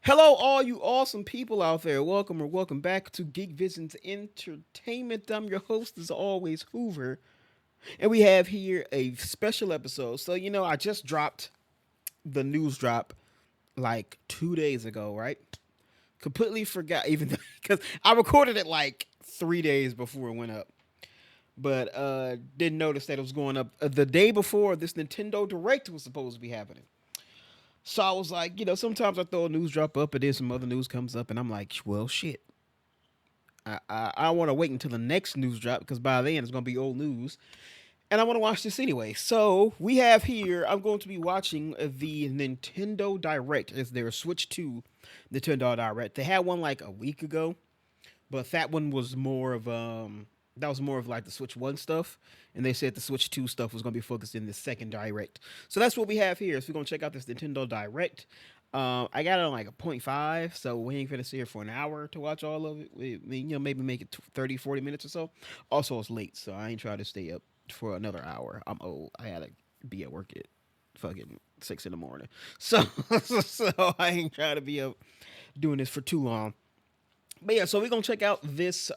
Hello, all you awesome people out there. Welcome or welcome back to Geek Visions Entertainment. I'm your host, as always, Hoover. And we have here a special episode. So, I just dropped the news drop like 2 days ago, right? Completely forgot, even because I recorded it like 3 days before it went up. But didn't notice that it was going up the day before this Nintendo Direct was supposed to be happening. So I was like, sometimes I throw a news drop up and then some other news comes up and I'm like, well, shit. I want to wait until the next news drop because by then it's going to be old news. And I want to watch this anyway. So we have here, I'm going to be watching the Nintendo Direct as their Switch 2 Nintendo Direct. They had one like a week ago, but that one was more of like the Switch 1 stuff, and they said the Switch 2 stuff was going to be focused in the second Direct. So that's what we have here. So we're going to check out this Nintendo Direct. I got it on like a point 0.5, so we ain't finna sit here for an hour to watch all of it. Maybe make it 30, 40 minutes or so. Also, it's late, so I ain't trying to stay up for another hour. I'm old. I had to be at work at fucking 6 in the morning. So, so I ain't trying to be up doing this for too long. But yeah, so we're going to check out this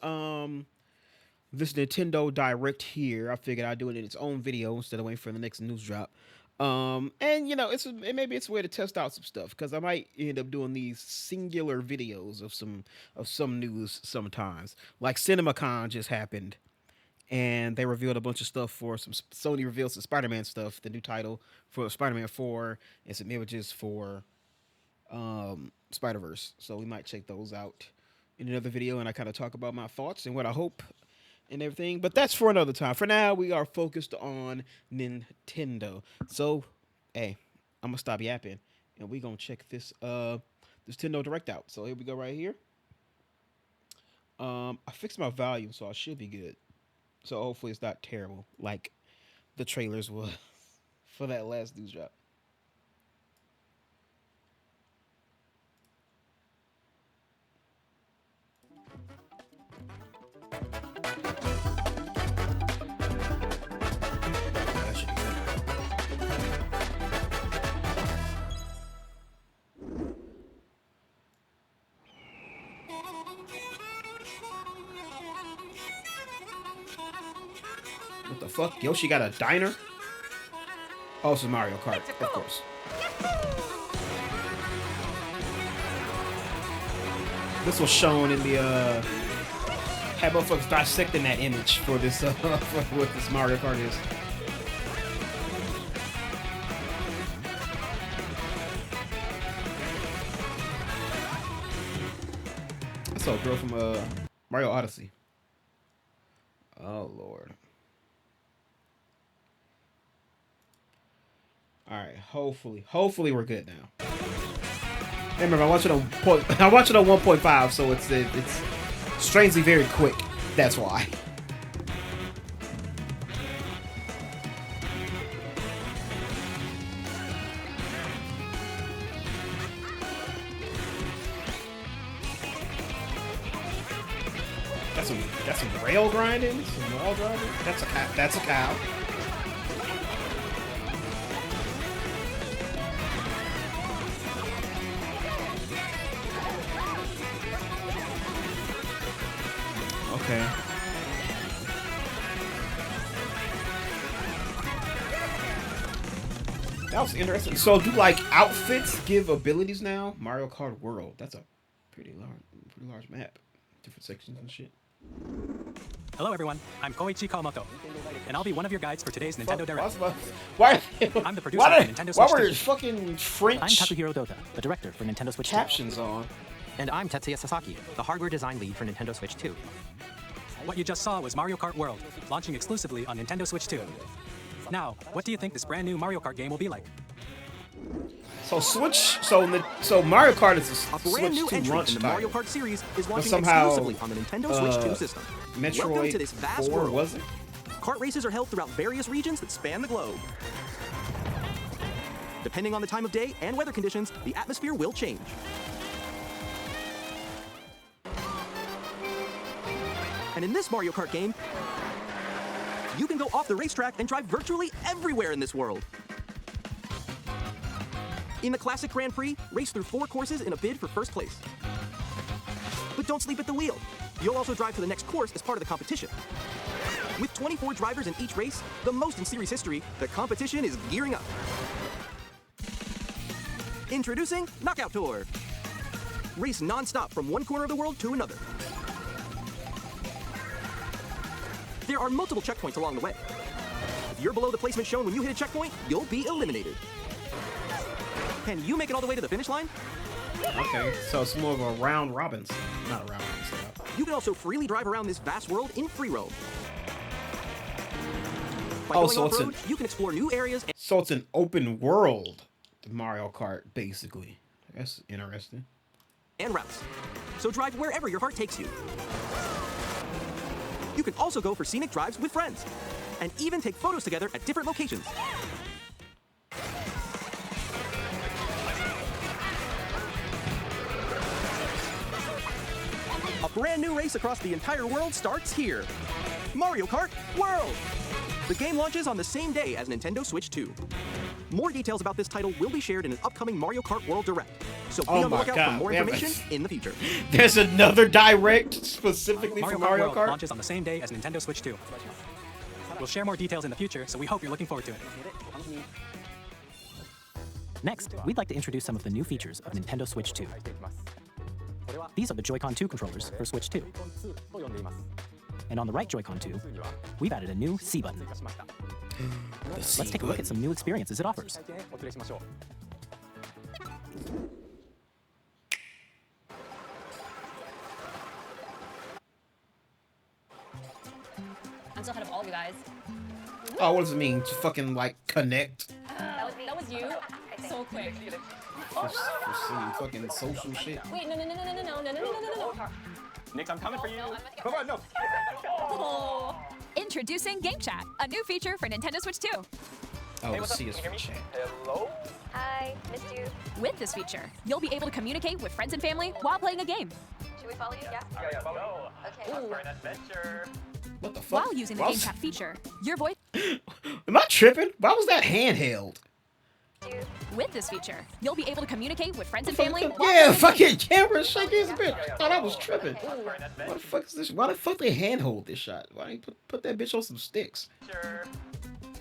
Nintendo Direct here. I figured I'd do it in its own video instead of waiting for the next news drop. And maybe it's a way to test out some stuff because I might end up doing these singular videos of some news sometimes. Like CinemaCon just happened, and they revealed a bunch of stuff for some Sony revealed some Spider-Man stuff, the new title for Spider-Man 4, and some images for Spider-Verse. So we might check those out in another video, and I kind of talk about my thoughts and what I hope and everything. But that's for another time. For now, we are focused on Nintendo. So, hey, I'm gonna stop yapping, and we gonna check this Nintendo Direct out. So here we go right here. I fixed my volume, so I should be good. So hopefully it's not terrible like the trailers was for that last news drop. That should be good. What the fuck? Yoshi got a diner? Oh, it's Mario Kart, of course. This was shown in the had motherfuckers dissecting that image for this for what this Mario Kart is. I saw a girl from Mario Odyssey. Oh lord. All right, hopefully we're good now. Hey, remember, I watched it on I watched it on 1.5, so it's strangely very quick. That's why. That's some rail grinding, some wall driving. That's a cow. That's a cow. Okay. That was interesting. So, do like outfits give abilities now? Mario Kart World. That's a pretty large map. Different sections and shit. Hello everyone, I'm Koichi Kawamoto, and I'll be one of your guides for today's Nintendo Direct. Why? I'm the producer of Nintendo Switch Why were 2. fucking French I'm Katsuhiro Dota, the director for Nintendo Switch 2. captions on? And I'm Tetsuya Sasaki, the hardware design lead for Nintendo Switch 2. What you just saw was Mario Kart World, launching exclusively on Nintendo Switch 2. Now, what do you think this brand new Mario Kart game will be like? So Mario Kart is A a brand new Switch 2 entry launch in the Mario title. Kart series is launching somehow, exclusively on the Nintendo Switch 2 system. Welcome to this vast Metroid 4, world. was it? Kart races are held throughout various regions that span the globe. Depending on the time of day and weather conditions, the atmosphere will change. And in this Mario Kart game, you can go off the racetrack and drive virtually everywhere in this world. In the Classic Grand Prix, race through 4 courses in a bid for first place. But don't sleep at the wheel. You'll also drive to the next course as part of the competition. With 24 drivers in each race, the most in series history, the competition is gearing up. Introducing Knockout Tour. Race non-stop from one corner of the world to another. There are multiple checkpoints along the way. If you're below the placement shown when you hit a checkpoint, you'll be eliminated. Can you make it all the way to the finish line? Okay, so it's more of a round robin. Not a round robin setup. You can also freely drive around this vast world in free roam. By Oh, going so it's off-road, you can explore new areas So it's an open world Mario Kart, basically. That's interesting. and routes. So drive wherever your heart takes you. You can also go for scenic drives with friends, and even take photos together at different locations. A brand new race across the entire world starts here. Mario Kart World! The game launches on the same day as Nintendo Switch 2. More details about this title will be shared in an upcoming Mario Kart World Direct. So be Oh on the my lookout God, for more we have information in the future. There's another direct specifically Mario for Kart Mario World Kart. launches on the same day as Nintendo Switch 2. We'll share more details in the future, so we hope you're looking forward to it. Next, we'd like to introduce some of the new features of Nintendo Switch 2. These are the Joy-Con 2 controllers for Switch 2. And on the right Joy-Con 2, we've added a new C button. Let's take a look at some new experiences it offers. I'm still ahead of all of you guys. Oh, what does it mean? To fucking like connect That was you. So quick. for some fucking social shit. Wait, no. Nick, I'm coming for you. Come on, no. Oh. Introducing Game Chat, a new feature for Nintendo Switch 2. Oh, Hey, what's up? see us Can you for hear me? chat. Hello? Hi, missed you. With this feature, you'll be able to communicate with friends and family while playing a game. Should we follow you? Yeah. All right, let's go. Okay. Time for an adventure. What the fuck? While using the Why Game was- Chat feature, your voice. Am I tripping? Why was that handheld? With this feature, you'll be able to communicate with friends and family while Yeah, playing a fucking camera shaky as a bitch. I thought I was tripping. Time for an Why the adventure. fuck is this? Why the fuck they handhold this shot? Why don't you put that bitch on some sticks?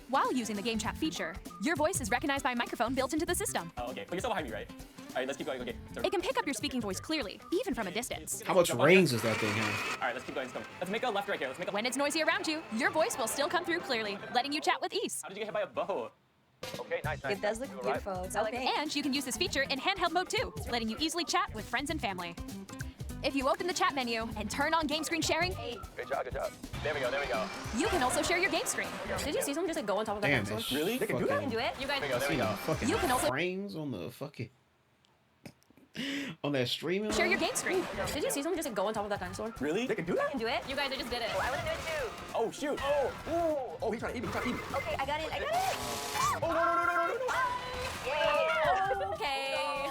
While using the Game Chat feature, your voice is recognized by a microphone built into the system. Oh, okay. But you're still behind me, right? All right, let's keep going. Okay. So, It can pick up your speaking voice clearly, even from a distance. How much range does that thing have? all right, let's keep going. Let's make a left right here. Let's make a. When it's noisy around you, your voice will still come through clearly, letting you chat with ease. How did you get hit by a bow? Okay, nice. It does look beautiful. It's okay. And you can use this feature in handheld mode too, letting you easily chat with friends and family. If you open the chat menu and turn on game screen sharing, Good job, good job. There we go, there we go. you can also share your game screen. Did you see someone just like go on top of that Damn, dinosaur? that Really? They can do I can do it. You guys. There we go, there we go. Fucking You can also- frames on the fucking on that streaming. Share your game screen. Did you see someone just like go on top of that dinosaur? Really? They can do that? I can do it. You guys, I just did it. I want to do it too. Oh, shoot. Oh, he's trying to eat me. He's trying to eat me. Okay, I got it. I got it. Oh, no. Yay. Okay.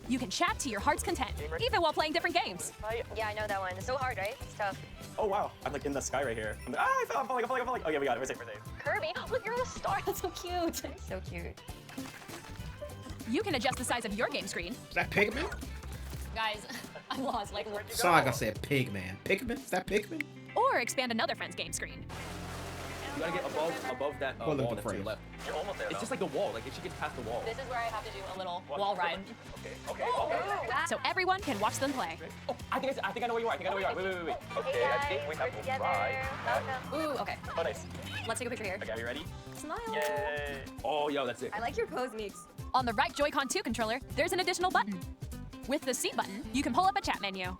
You can chat to your heart's content, even while playing different games. Yeah, I know that one. It's so hard, right? It's tough. Oh, wow. I'm like in the sky right here. I'm like, I fell. I'm falling. Oh, yeah, we got it. We're safe. Kirby, look, you're the star. That's so cute. So cute. You can adjust the size of your game screen, Is that Pigman? Guys, I'm lost. Like, Sound like I said Pigman. Pigman? Is that Pigman? or expand another friend's game screen. You gotta get above that Well, look wall at the that's to your frames. left. You're almost there. It's just like the wall. Like if she gets past the wall. this is where I have to do a little wall ride. Okay. So everyone can watch them play. Oh, I think I know where you are. Wait. Hey Okay, I guys, think we we're have to together. ride. Welcome. Ooh, okay. Oh, nice. Let's take a picture here. Okay, are you ready? Smile. Yay. Oh, yo, that's it. I like your pose, Meeks. On the right Joy-Con 2 controller, there's an additional button. With the C button, you can pull up a chat menu.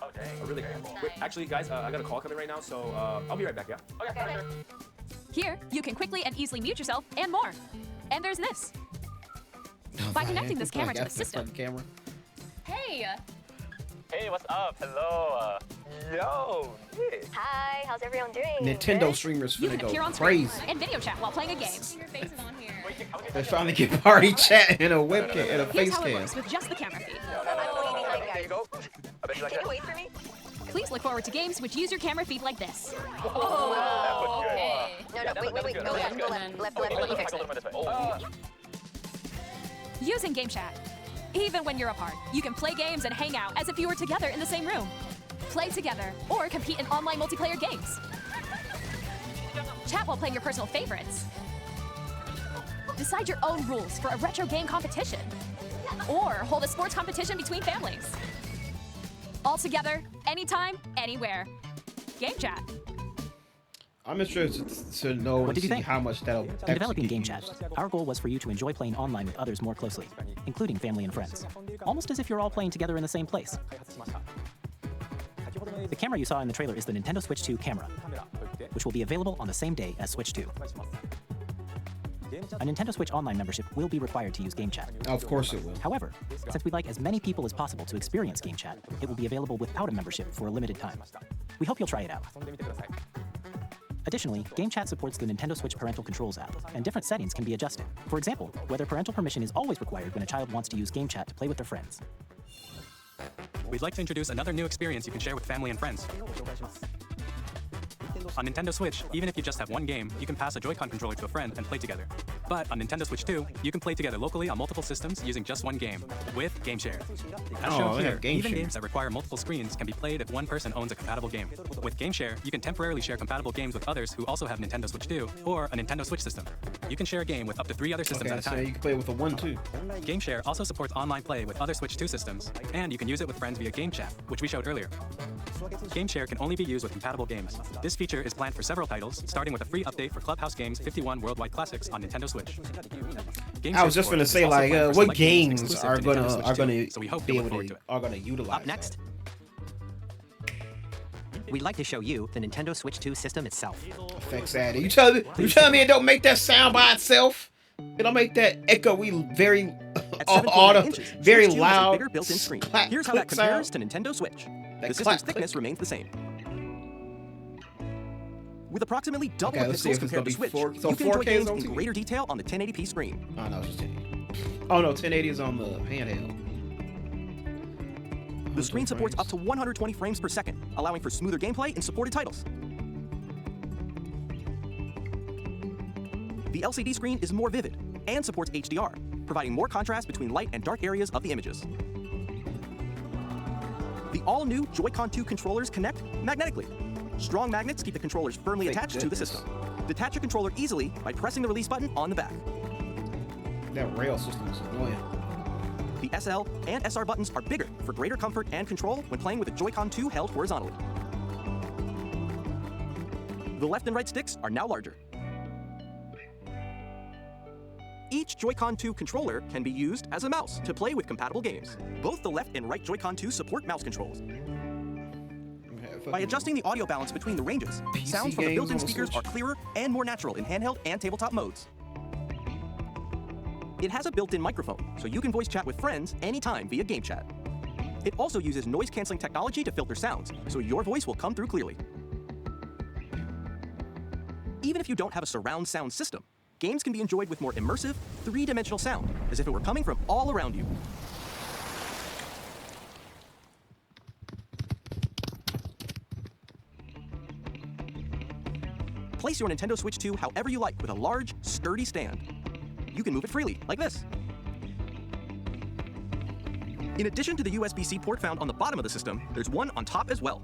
Oh, dang. Oh, really? Wait, actually, guys, I got a call coming right now, so I'll be right back. Yeah. Okay, sure. Here, you can quickly and easily mute yourself and more. And there's this. By connecting this camera to the system, Camera. Hey. Hey, what's up? Hello. Yo, Nick. Hi, how's everyone doing? Nintendo Good? streamers you finna can go appear on screen crazy. and video chat while playing a game. Your face is on here. They finally get party chat and a webcam and a Here's face how it cam. works with just the camera feed. I'm waiting behind There you guys. go. I bet you like Can that. you wait for me? Please look forward to games which use your camera feed like this. Oh, okay. No, wait. Go left. Left. Okay, Let me let's fix go a it. little bit this way. Oh. using Game Chat. Even when you're apart, you can play games and hang out as if you were together in the same room. Play together or compete in online multiplayer games. Chat while playing your personal favorites. Decide your own rules for a retro game competition. Or hold a sports competition between families. All together, anytime, anywhere. Game Chat. I'm interested to know What and did you see think? how much that'll In developing actually Game get Chat, used. our goal was for you to enjoy playing online with others more closely, including family and friends. Almost as if you're all playing together in the same place. The camera you saw in the trailer is the Nintendo Switch 2 camera, which will be available on the same day as Switch 2. A Nintendo Switch Online membership will be required to use Game Chat. Of course it will. However, since we'd like as many people as possible to experience Game Chat, it will be available without a membership for a limited time. We hope you'll try it out. Additionally, Game Chat supports the Nintendo Switch Parental Controls app, and different settings can be adjusted. For example, whether parental permission is always required when a child wants to use Game Chat to play with their friends. We'd like to introduce another new experience you can share with family and friends. On Nintendo Switch, even if you just have one game, you can pass a Joy-Con controller to a friend and play together. But on Nintendo Switch 2, you can play together locally on multiple systems using just one game, with Game Share. As Oh, shown they here, have Game even Share. games that require multiple screens can be played if one person owns a compatible game. With Game Share, you can temporarily share compatible games with others who also have Nintendo Switch 2 or a Nintendo Switch system. You can share a game with up to 3 other systems Okay, at a so time. you can play with a 1-2. Game Share also supports online play with other Switch 2 systems, and you can use it with friends via Game Chat, which we showed earlier. Game Share can only be used with compatible games. This feature is planned for several titles, starting with a free update for Clubhouse Games 51 Worldwide Classics on Nintendo Switch. Game I Share was just support gonna is say, also like, planned for what select games exclusive are to gonna Nintendo Switch 2, so we hope be you'll able look forward to to it. are gonna utilize? Up next, we'd like to show you the Nintendo Switch 2 system itself. Effects added. You telling me it don't make that sound by itself? It don't make that echoey, very At auto, 7.9 inches, very Switch 2 has a loud. bigger built-in screen. clack, Here's how that click compares sound. to Nintendo Switch. That The system's clack, thickness click. remains the same. With approximately double Okay, the let's see pixels if it's gonna compared to be Switch, 4K. So you can enjoy 4K is games on in TV. greater detail on the 1080p screen. Oh no, it's just 1080. Oh no, 1080 is on the handheld. The screen supports up to 120 frames per second, allowing for smoother gameplay in supported titles. The LCD screen is more vivid and supports HDR, providing more contrast between light and dark areas of the images. The all-new Joy-Con 2 controllers connect magnetically. Strong magnets keep the controllers firmly Thank attached to the goodness. system. Detach your controller easily by pressing the release button on the back. That rail system is annoying. The SL and SR buttons are bigger for greater comfort and control when playing with the Joy-Con 2 held horizontally. The left and right sticks are now larger. Each Joy-Con 2 controller can be used as a mouse to play with compatible games. Both the left and right Joy-Con 2 support mouse controls. By adjusting the audio balance between the ranges, PC sounds from the games built-in on the speakers Switch. are clearer and more natural in handheld and tabletop modes. It has a built-in microphone, so you can voice chat with friends anytime via Game Chat. It also uses noise-canceling technology to filter sounds, so your voice will come through clearly. Even if you don't have a surround sound system, games can be enjoyed with more immersive, three-dimensional sound, as if it were coming from all around you. Place your Nintendo Switch 2 however you like with a large, sturdy stand. You can move it freely, like this. In addition to the USB-C port found on the bottom of the system, there's one on top as well.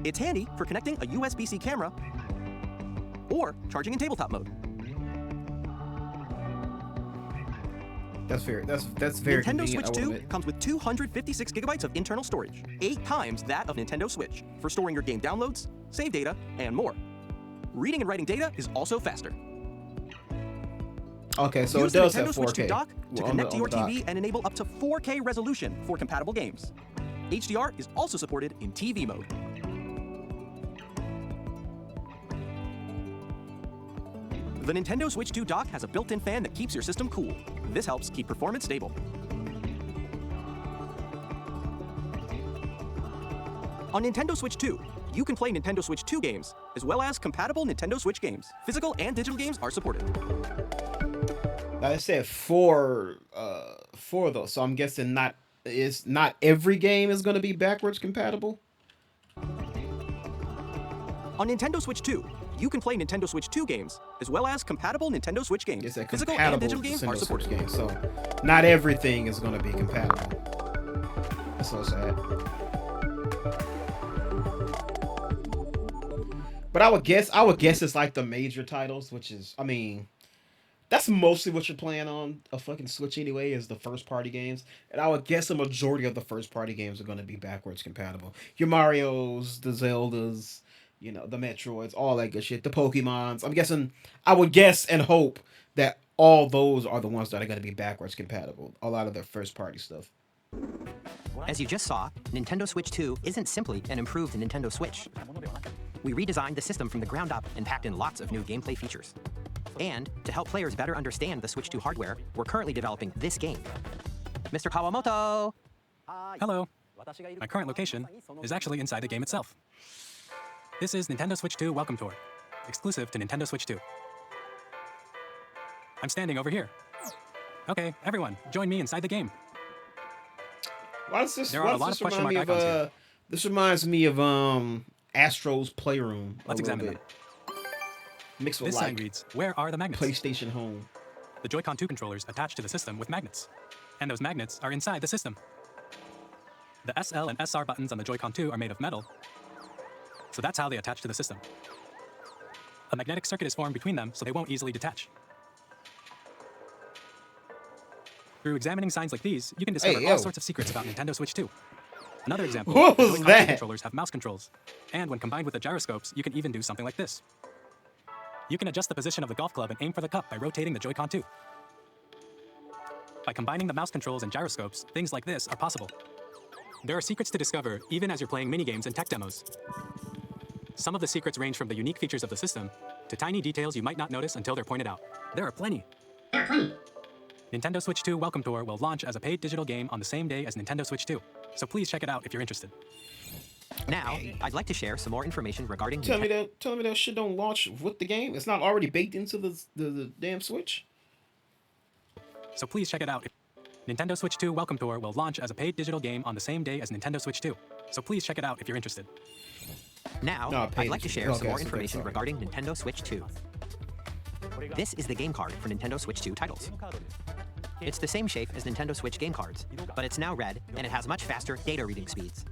It's handy for connecting a USB-C camera or charging in tabletop mode. That's very Nintendo convenient, Switch I will 2 admit. comes with 256 gigabytes of internal storage, 8 times that of Nintendo Switch, for storing your game downloads, save data, and more. Reading and writing data is also faster. Okay, so Use it does the Nintendo have Switch 4K. 2 dock to Well, connect to on your the dock. TV and enable up to 4K resolution for compatible games. HDR is also supported in TV mode. The Nintendo Switch 2 dock has a built-in fan that keeps your system cool. This helps keep performance stable. On Nintendo Switch 2, you can play Nintendo Switch 2 games, as well as compatible Nintendo Switch games. Physical and digital games are supported. Like I said, four though, so I'm guessing not every game is going to be backwards compatible. On Nintendo Switch 2, you can play Nintendo Switch 2 games, as well as compatible Nintendo Switch games. It's that Physical and compatible digital games are Nintendo Switch supported. game, so not everything is going to be compatible. That's so sad. But I would guess it's like the major titles, which is, I mean, that's mostly what you're playing on a fucking Switch anyway, is the first party games. And I would guess the majority of the first party games are going to be backwards compatible. Your Marios, the Zeldas, you know, the Metroids, all that good shit, the Pokemons. I would guess and hope that all those are the ones that are going to be backwards compatible. A lot of the first party stuff. As you just saw, Nintendo Switch 2 isn't simply an improved Nintendo Switch. We redesigned the system from the ground up and packed in lots of new gameplay features. And to help players better understand the Switch 2 hardware, we're currently developing this game. Mr. Kawamoto! Hello. My current location is actually inside the game itself. This is Nintendo Switch 2 Welcome Tour, exclusive to Nintendo Switch 2. I'm standing over here. Okay, everyone, join me inside the game. Why does this, There are a lot of question mark icons here. This reminds me of Astro's Playroom. Let's examine them. Mixed with This sign like reads, where are the magnets? PlayStation Home. The Joy-Con 2 controllers attach to the system with magnets. And those magnets are inside the system. The SL and SR buttons on the Joy-Con 2 are made of metal, so that's how they attach to the system. A magnetic circuit is formed between them, so they won't easily detach. Through examining signs like these, you can discover all sorts of secrets about Nintendo Switch 2. Another example, What the was Joy-Con 2 that? controllers have mouse controls. And when combined with the gyroscopes, you can even do something like this. You can adjust the position of the golf club and aim for the cup by rotating the Joy-Con 2. By combining the mouse controls and gyroscopes, things like this are possible. There are secrets to discover, even as you're playing minigames and tech demos. Some of the secrets range from the unique features of the system to tiny details you might not notice until they're pointed out. There are plenty. Nintendo Switch 2 Welcome Tour will launch as a paid digital game on the same day as Nintendo Switch 2, so please check it out if you're interested. Now, I'd like to share some more information regarding Tell me that shit don't launch with the game. It's not already baked into the damn Switch. So please check it out. Nintendo Switch 2 Welcome Tour will launch as a paid digital game on the same day as Nintendo Switch 2, so please check it out if you're interested. Now, No, I'd like to share some more okay, information sorry. regarding Nintendo Switch 2. This is the game card for Nintendo Switch 2 titles. It's the same shape as Nintendo Switch game cards, but it's now red and it has much faster data reading speeds.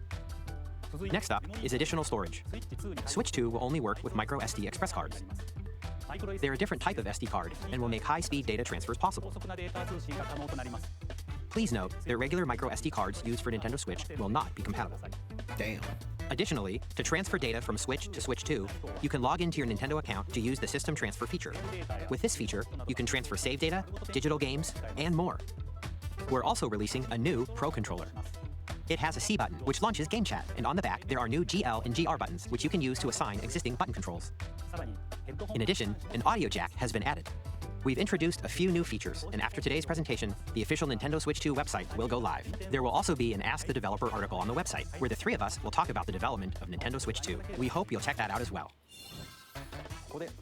Next up is additional storage. Switch 2 will only work with micro SD express cards. They're a different type of SD card and will make high-speed data transfers possible. Please note that regular micro SD cards used for Nintendo Switch will not be compatible. Damn. Additionally, to transfer data from Switch to Switch 2, you can log into your Nintendo account to use the System Transfer feature. With this feature, you can transfer save data, digital games, and more. We're also releasing a new Pro Controller. It has a C button, which launches Game Chat, and on the back, there are new GL and GR buttons, which you can use to assign existing button controls. In addition, an audio jack has been added. We've introduced a few new features, and after today's presentation, the official Nintendo Switch 2 website will go live. There will also be an Ask the Developer article on the website, where the three of us will talk about the development of Nintendo Switch 2. We hope you'll check that out as well.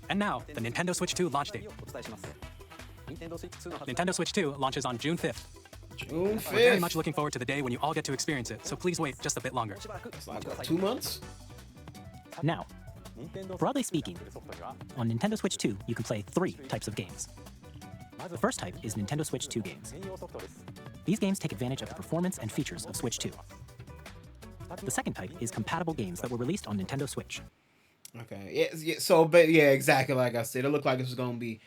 And now, the Nintendo Switch 2 launch date. Nintendo Switch 2 launches on June 5th. June 5th. We're very much looking forward to the day when you all get to experience it, so please wait just a bit longer. It's like what, 2 months? Now, broadly speaking, on Nintendo Switch 2, you can play 3 types of games. The first type is Nintendo Switch 2 games. These games take advantage of the performance and features of Switch 2. The second type is compatible games that were released on Nintendo Switch. Okay. Yeah. So, but yeah, exactly like I said, it looked like this was gonna be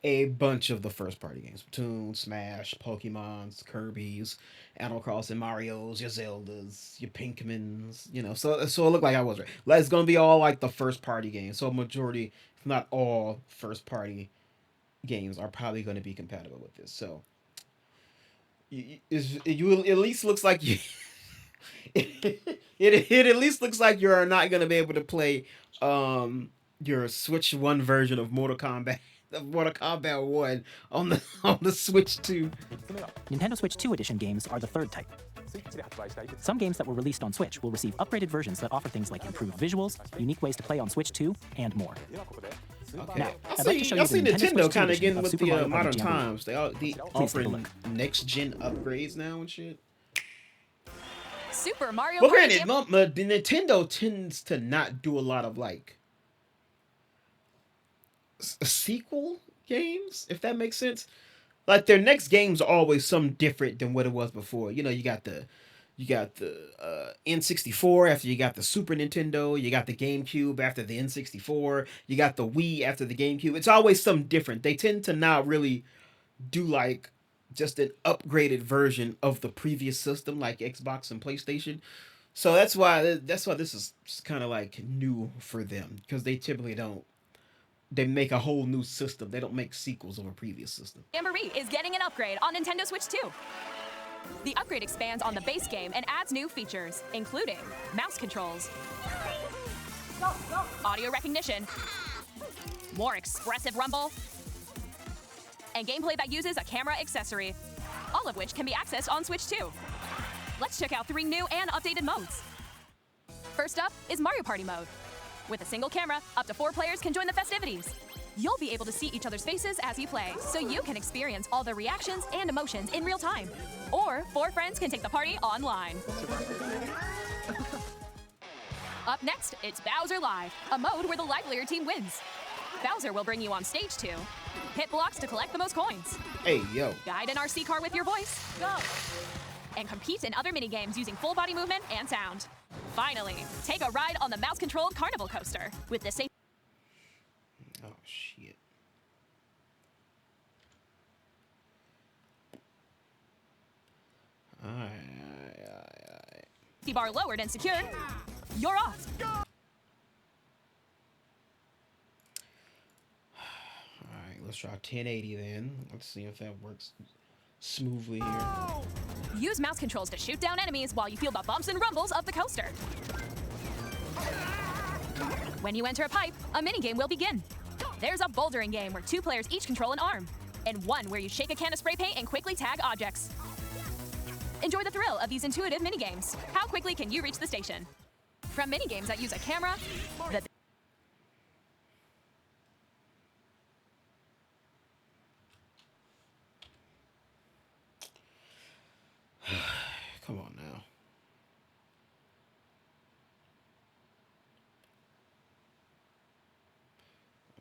a bunch of the first party games: Splatoon, Smash, Pokemon's, Kirby's, Animal Crossing, Mario's, your Zeldas, your Pinkmans. You know, so it looked like I was right. Like, it's gonna be all like the first party games. So majority, if not all, first party games are probably going to be compatible with this. So you at least looks like you. It at least looks like you're not going to be able to play your Switch 1 version of Mortal Kombat 1 on the Switch 2. Nintendo Switch 2 Edition games are the third type. Some games that were released on Switch will receive upgraded versions that offer things like improved visuals, unique ways to play on Switch 2, and more. Okay. Now, I I'd like to show you see the Nintendo Switch 2 kind of edition getting of with Super the Mario modern RPG. times. They take a offering look. next gen upgrades now and shit. Super Mario Well, Party granted, the Nintendo tends to not do a lot of like sequel games, if that makes sense. Like their next games are always something different than what it was before. You know, you got the N64 after you got the Super Nintendo, you got the GameCube after the N64, you got the Wii after the GameCube. It's always something different. They tend to not really do like just an upgraded version of the previous system like Xbox and PlayStation. So that's why this is kind of like new for them, because they typically don't. They make a whole new system. They don't make sequels of a previous system. Jamboree is getting an upgrade on Nintendo Switch 2. The upgrade expands on the base game and adds new features, including mouse controls, audio recognition, more expressive rumble, and gameplay that uses a camera accessory, all of which can be accessed on Switch 2. Let's check out 3 new and updated modes. First up is Mario Party mode. With a single camera, up to 4 players can join the festivities. You'll be able to see each other's faces as you play, so you can experience all the reactions and emotions in real time. Or 4 friends can take the party online. Up next, it's Bowser Live, a mode where the livelier team wins. Bowser will bring you on stage to hit blocks to collect the most coins. Hey, yo. Guide an RC car with your voice. Go! And compete in other minigames using full body movement and sound. Finally, take a ride on the mouse-controlled Carnival Coaster with the same. Oh, shit. Alright. Safety bar lowered and secured. You're off. Alright, let's try 1080 then. Let's see if that works smoothly here. Use mouse controls to shoot down enemies while you feel the bumps and rumbles of the coaster. When you enter a pipe, a minigame will begin. There's a bouldering game where 2 players each control an arm, and one where you shake a can of spray paint and quickly tag objects. Enjoy the thrill of these intuitive minigames. How quickly can you reach the station? From minigames that use a camera, Come on now.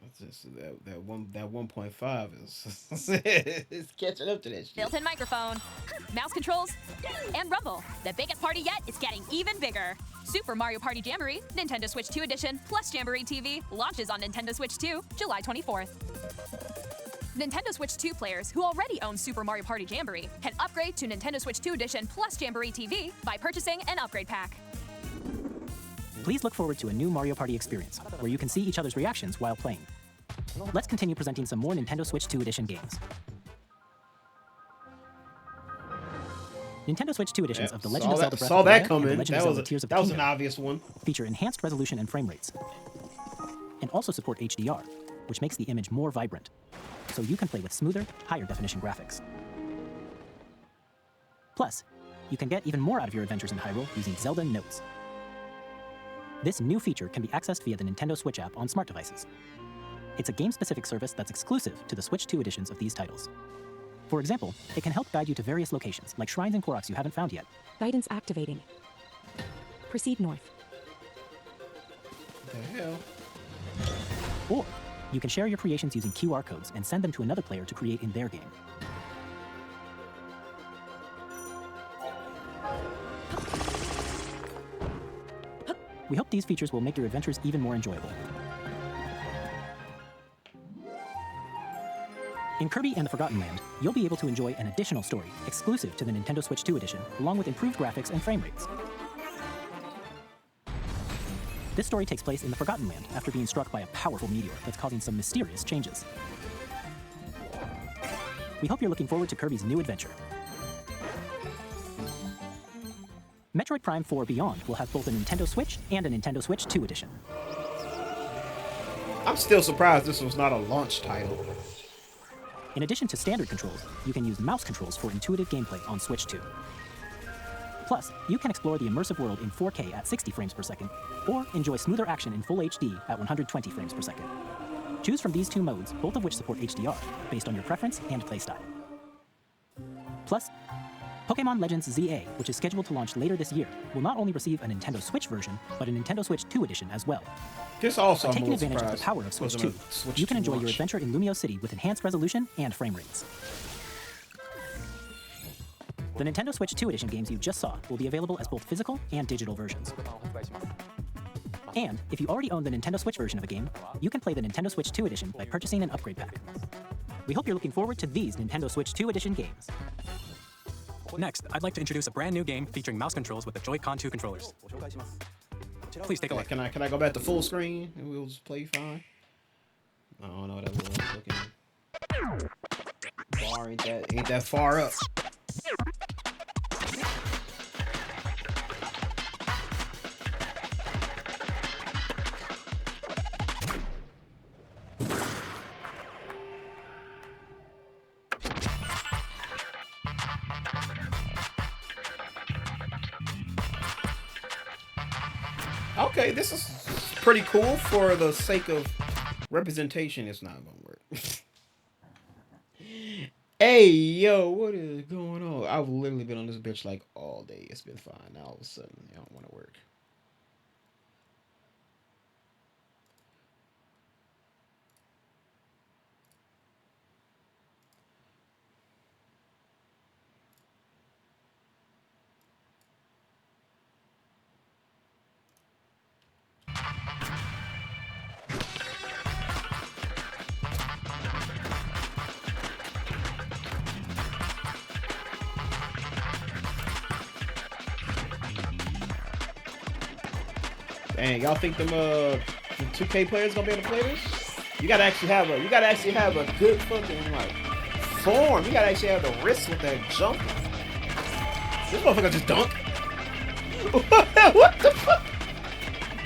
What's this? That 1.5 is it's catching up to that shit. built-in microphone, mouse controls, and rumble. The biggest party yet is getting even bigger. Super Mario Party Jamboree, Nintendo Switch 2 Edition, plus Jamboree TV launches on Nintendo Switch 2, July 24th. Nintendo Switch 2 players who already own Super Mario Party Jamboree can upgrade to Nintendo Switch 2 Edition plus Jamboree TV by purchasing an upgrade pack. Please look forward to a new Mario Party experience, where you can see each other's reactions while playing. Let's continue presenting some more Nintendo Switch 2 Edition games. Nintendo Switch 2 editions of The Legend of Zelda Breath of the Wild and The Legend of Zelda Tears of the Kingdom an obvious one. feature enhanced resolution and frame rates, and also support HDR, which makes the image more vibrant, so you can play with smoother, higher definition graphics. Plus, you can get even more out of your adventures in Hyrule using Zelda Notes. This new feature can be accessed via the Nintendo Switch app on smart devices. It's a game-specific service that's exclusive to the Switch 2 editions of these titles. For example, it can help guide you to various locations, like shrines and Koroks you haven't found yet. Guidance activating. Proceed north. What the hell? Or, you can share your creations using QR codes and send them to another player to create in their game. We hope these features will make your adventures even more enjoyable. In Kirby and the Forgotten Land, you'll be able to enjoy an additional story exclusive to the Nintendo Switch 2 edition, along with improved graphics and frame rates. This story takes place in the Forgotten Land after being struck by a powerful meteor that's causing some mysterious changes. We hope you're looking forward to Kirby's new adventure. Metroid Prime 4 Beyond will have both a Nintendo Switch and a Nintendo Switch 2 edition. I'm still surprised this was not a launch title. In addition to standard controls, you can use mouse controls for intuitive gameplay on Switch 2. Plus, you can explore the immersive world in 4K at 60 frames per second, or enjoy smoother action in Full HD at 120 frames per second. Choose from these 2 modes, both of which support HDR, based on your preference and playstyle. Plus, Pokemon Legends ZA, which is scheduled to launch later this year, will not only receive a Nintendo Switch version, but a Nintendo Switch 2 edition as well. This also By taking I'm advantage of the surprised power of Switch wasn't 2, a Switch you can 2 enjoy your launch. adventure in Lumio City with enhanced resolution and frame rates. The Nintendo Switch 2 edition games you just saw will be available as both physical and digital versions. And if you already own the Nintendo Switch version of a game, you can play the Nintendo Switch 2 edition by purchasing an upgrade pack. We hope you're looking forward to these Nintendo Switch 2 edition games. Next, I'd like to introduce a brand new game featuring mouse controls with the Joy-Con 2 controllers. Please take a look. Can I go back to full screen and we'll just play fine? I don't know what that was looking. Bar ain't that far up. Okay, this is pretty cool for the sake of representation. It's not gonna work. Hey, yo, what is going on? I've literally been on this bitch like all day. It's been fine. Now all of a sudden, it don't want to work. Dang, y'all think them the 2K players gonna be able to play this? You gotta actually have a good fucking like form. You gotta actually have the wrist with that jump. This motherfucker just dunk. What the fuck?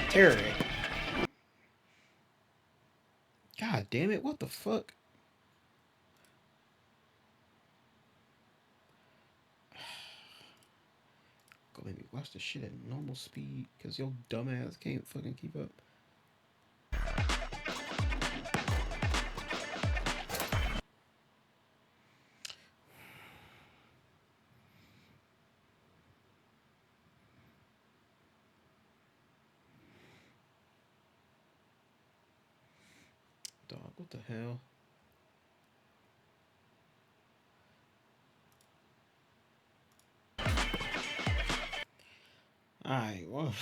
Terror. God damn it! What the fuck? Go maybe watch the shit at normal speed, cause your dumbass can't fucking keep up. Dog, what the hell? Alright, well,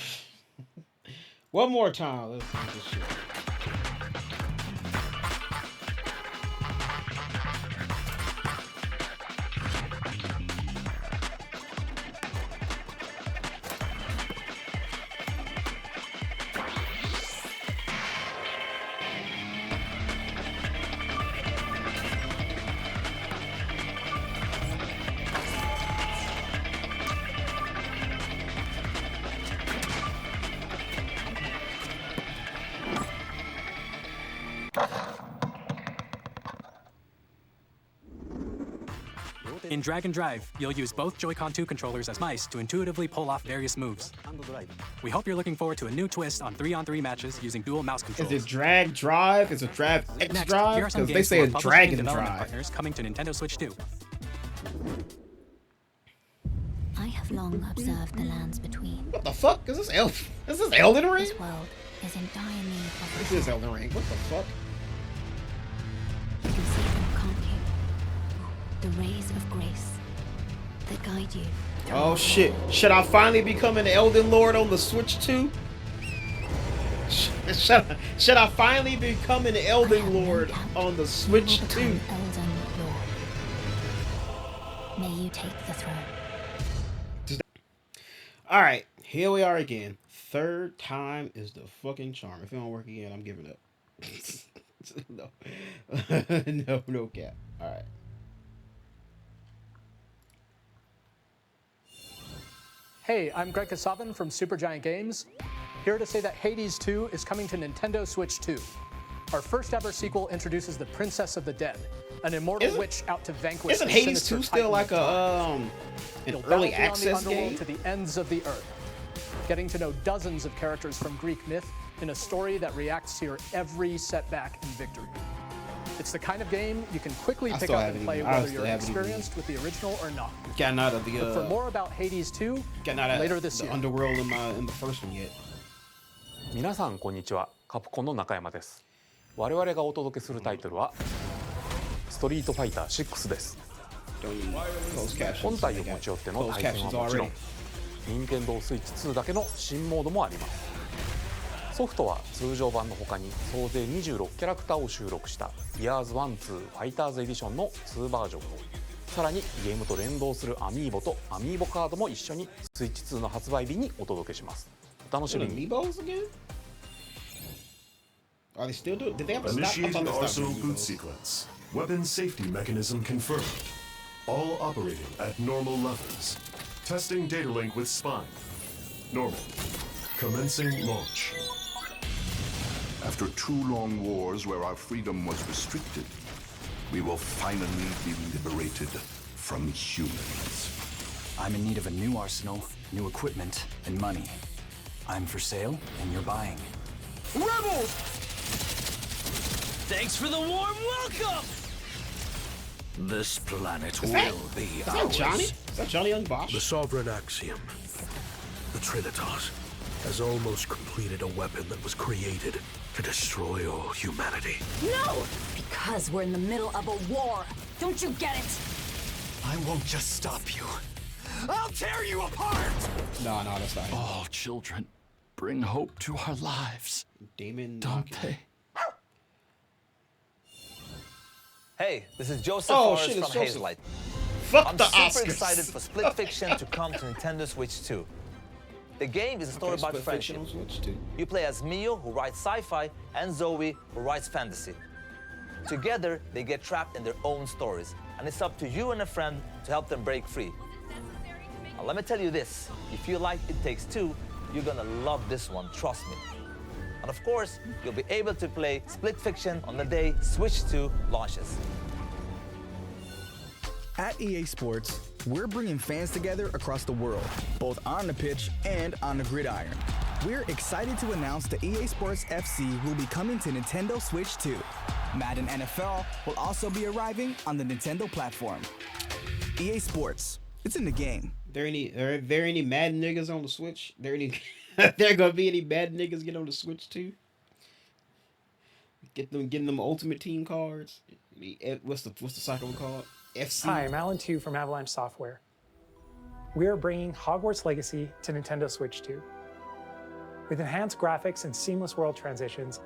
one more time. Let's see this shit. In Drag and Drive, you'll use both Joy-Con 2 controllers as mice to intuitively pull off various moves. We hope you're looking forward to a new twist on 3-on-3 matches using dual mouse controls. Is it Drag Drive? Is it Drag X Next, Drive? here are some Because they games say from it's our publishing and Dragon development Drive. partners coming to Nintendo Switch 2. I have long observed the lands between. What the fuck? Is this Elden Ring? This world is in dire need of This is Elden Ring. What the fuck? You can see them, can't you? The rays of grace that guide you. Oh shit. Should I finally become an Elden Lord on the Switch 2? Should I finally become an Elden Lord on the Switch 2? Elden Lord. May you take the throne. Alright, here we are again. Third time is the fucking charm. If it don't work again, I'm giving up. No. No cap. Alright. Hey, I'm Greg Kasavin from Supergiant Games, here to say that Hades 2 is coming to Nintendo Switch 2. Our first ever sequel introduces the Princess of the Dead, an immortal witch out to vanquish Isn't the Hades sinister 2 still titan like of a darkness. an You'll early battle beyond the access underworld game? to the ends of the earth, getting to know dozens of characters from Greek myth in a story that reacts to your every setback and victory. It's the kind of game you can quickly I pick still up haven't and play even- I whether still you're haven't even- experienced with the original or not. Gotten out of the But for more about Hades 2, getting out of later this the year. underworld in the first one yet. 皆さんこんにちは。カプコンの中山です。我々がお届けするタイトルはストリートファイター6です。本体を持ち寄っての対戦はもちろん、任天堂スイッチ2だけの新モードもあります。ソフトは通常版の他に総勢26キャラクターを収録した「Years 1-2 ファイターズエディション」の2バージョンを、さらにゲームと連動するアミーボとアミーボカードも一緒にスイッチ2の発売日にお届けします。お楽しみに。 Amiibos again? Are they still doing? Did they ever stop? I Initiating thought they arsenal stopped boot Amiibos. sequence. Weapon safety mechanism confirmed. All operating at normal levels. Testing data link with spine. Normal. Commencing launch. After 2 long wars where our freedom was restricted, we will finally be liberated from humans. I'm in need of a new arsenal, new equipment, and money. I'm for sale, and you're buying. Rebels! Thanks for the warm welcome! This planet will be Is that ours. Johnny? Is that Johnny Young Bosch? The Sovereign Axiom, the Trinitas, has almost completed a weapon that was created to destroy all humanity. No! Because we're in the middle of a war. Don't you get it? I won't just stop you. I'll tear you apart! No, that's not him. All children bring hope to our lives. Damon, don't they? Hey, this is Joseph Oh, Forrest shit, it's from Joseph. Hazelight. Fuck I'm the super Oscars. excited for Split Fiction to come to Nintendo Switch 2. The game is a story about Split friendship. Fiction on Switch 2. You play as Mio, who writes sci-fi, and Zoe, who writes fantasy. Together, they get trapped in their own stories, and it's up to you and a friend to help them break free. Now, let me tell you this, if you like It Takes Two, you're gonna love this one, trust me. And of course, you'll be able to play Split Fiction on the day Switch 2 launches. At EA Sports, we're bringing fans together across the world, both on the pitch and on the gridiron. We're excited to announce that EA Sports FC will be coming to Nintendo Switch 2. Madden NFL will also be arriving on the Nintendo platform. EA Sports, it's in the game. Are there any mad niggas on the Switch? There gonna be any mad niggas get on the Switch too? Getting them Ultimate Team cards. What's the soccer one called? FC. Hi, I'm Alan Tu from Avalanche Software. We are bringing Hogwarts Legacy to Nintendo Switch 2. With enhanced graphics and seamless world transitions,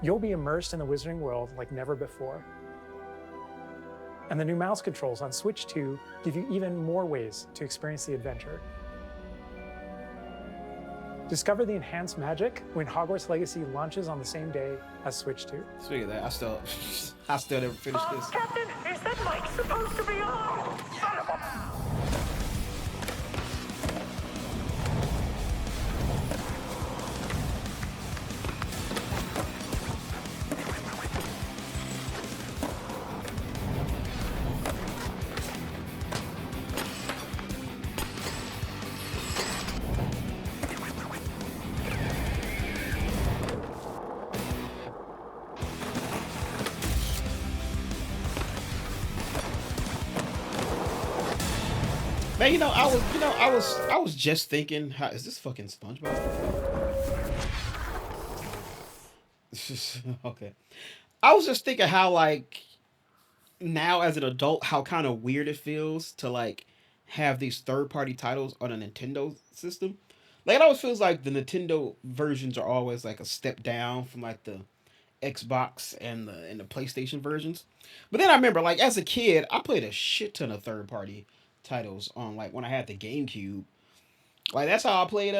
you'll be immersed in the Wizarding world like never before. And the new mouse controls on Switch 2 give you even more ways to experience the adventure. Discover the enhanced magic when Hogwarts Legacy launches on the same day as Switch 2. Speaking of that, I still never finished this. Captain, is that mic supposed to be on? Son of a... Man, I was just thinking, how is this fucking SpongeBob? Okay. I was just thinking how, like, now as an adult, how kind of weird it feels to, like, have these third-party titles on a Nintendo system. Like, it always feels like the Nintendo versions are always, like, a step down from, like, the Xbox and the PlayStation versions. But then I remember, like, as a kid, I played a shit ton of third-party titles on, like, when I had the GameCube. Like, that's how I played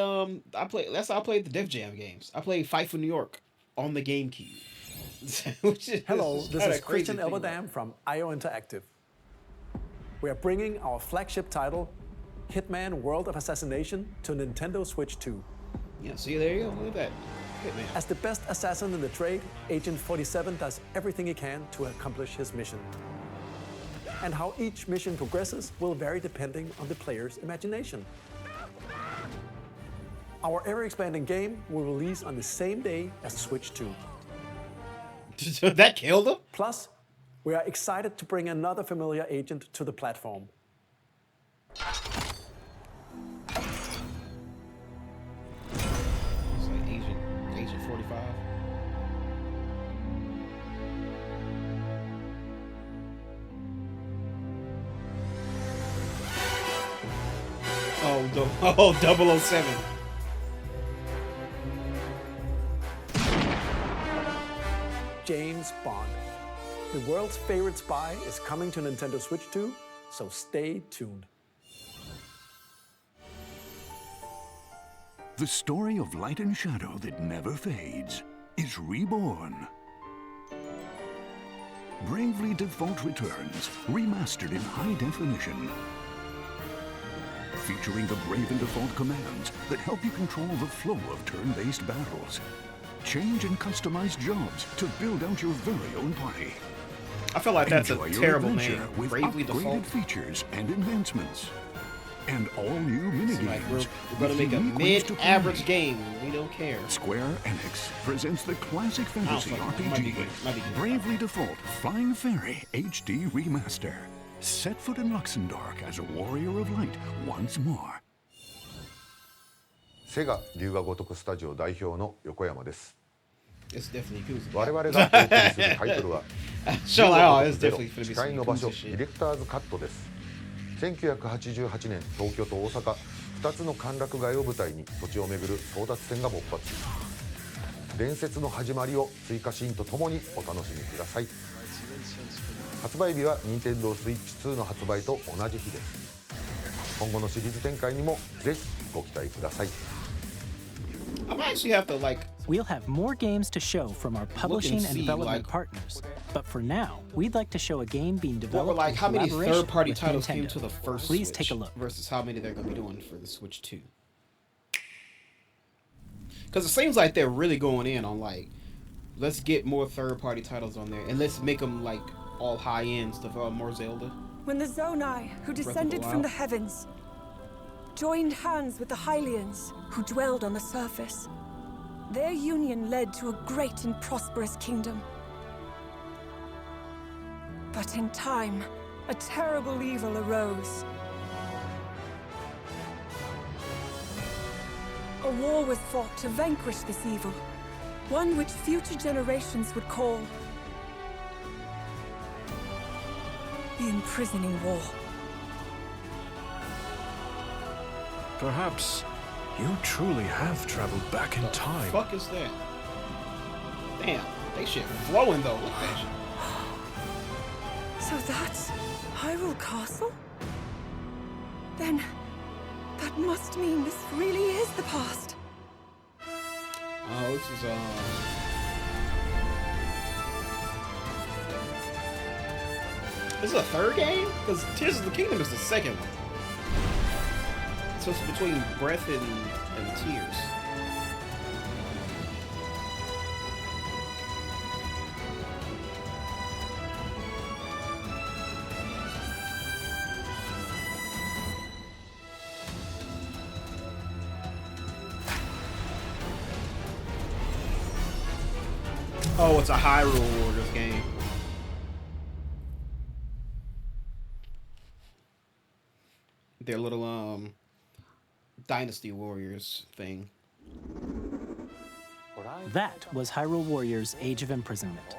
that's how I played the Def Jam games. I played Fight for New York on the GameCube. Hello, this is Christian Elberdam from IO Interactive. We are bringing our flagship title, Hitman World of Assassination, to Nintendo Switch 2. Yeah, see, there you go. Look at that. Hitman. As the best assassin in the trade, Agent 47 does everything he can to accomplish his mission. And how each mission progresses will vary depending on the player's imagination. Our ever-expanding game will release on the same day as Switch 2. That killed him? Plus, we are excited to bring another familiar agent to the platform. It's like Agent 45. Oh, 007. James Bond. The world's favorite spy is coming to Nintendo Switch 2, so stay tuned. The story of light and shadow that never fades is reborn. Bravely Default returns, remastered in high definition. Featuring the Brave and Default commands that help you control the flow of turn-based battles. Change and customize jobs to build out your very own party. I feel like that's Enjoy a your terrible adventure name. with Bravely upgraded Default. features and enhancements. And all new minigames. Like we're gonna make a mid-average game. We don't care. Square Enix presents the classic fantasy Might be good. RPG, Bravely Default Flying Fairy HD Remaster. Set foot in Luxembourg as a warrior of light once more. セガ龍が如くスタジオ代表の横山です。 It's definitely Kuzi. 我々がお送りするタイトルは Show out, it's definitely finna be 誓 some いの場所 Yakuza デ shit. ィレクターズカットです。1988年東京と大阪2つの歓楽街を舞台に土地を巡る争奪戦が勃発。伝説の始まりを追加シーンとともにお楽しみください。発売日は Nintendo Switch 2の発売と同じ日です。今後のシリーズ展開にもぜひご期待ください。 I might actually have to like. We'll have more games to show from our publishing and see, development like- partners. But for now, we'd like to show a game being developed Like in how many collaboration third-party with titles Nintendo. came to the first Please Switch take a look. versus how many they're gonna be doing for the Switch 2. Because it seems like they're really going in on like, let's get more third-party titles on there and let's make them like all high-end stuff. More Zelda. When the Zonai, who of the descended from Wild. the heavens, joined hands with the Hylians, who dwelled on the surface, their union led to a great and prosperous kingdom. But in time, a terrible evil arose. A war was fought to vanquish this evil, one which future generations would call the Imprisoning War. Perhaps you truly have traveled back in time. Fuck is that? Damn, they shit flowing though. Look at that shit. So that's Hyrule Castle? Then that must mean this really is the past. Oh, this is This is a third game? Because Tears of the Kingdom is the second one. So it's between Breath and Tears. Oh, it's a Hyrule Warriors game. Their little Dynasty Warriors thing. That was Hyrule Warriors Age of Imprisonment.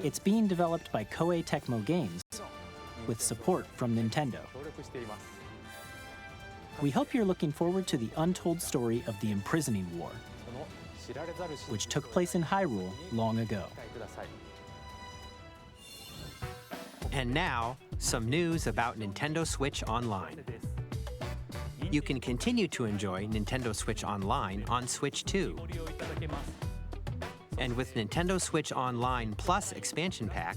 It's being developed by Koei Tecmo Games with support from Nintendo. We hope you're looking forward to the untold story of the Imprisoning War, which took place in Hyrule long ago. And now, some news about Nintendo Switch Online. You can continue to enjoy Nintendo Switch Online on Switch 2. And with Nintendo Switch Online Plus Expansion Pack,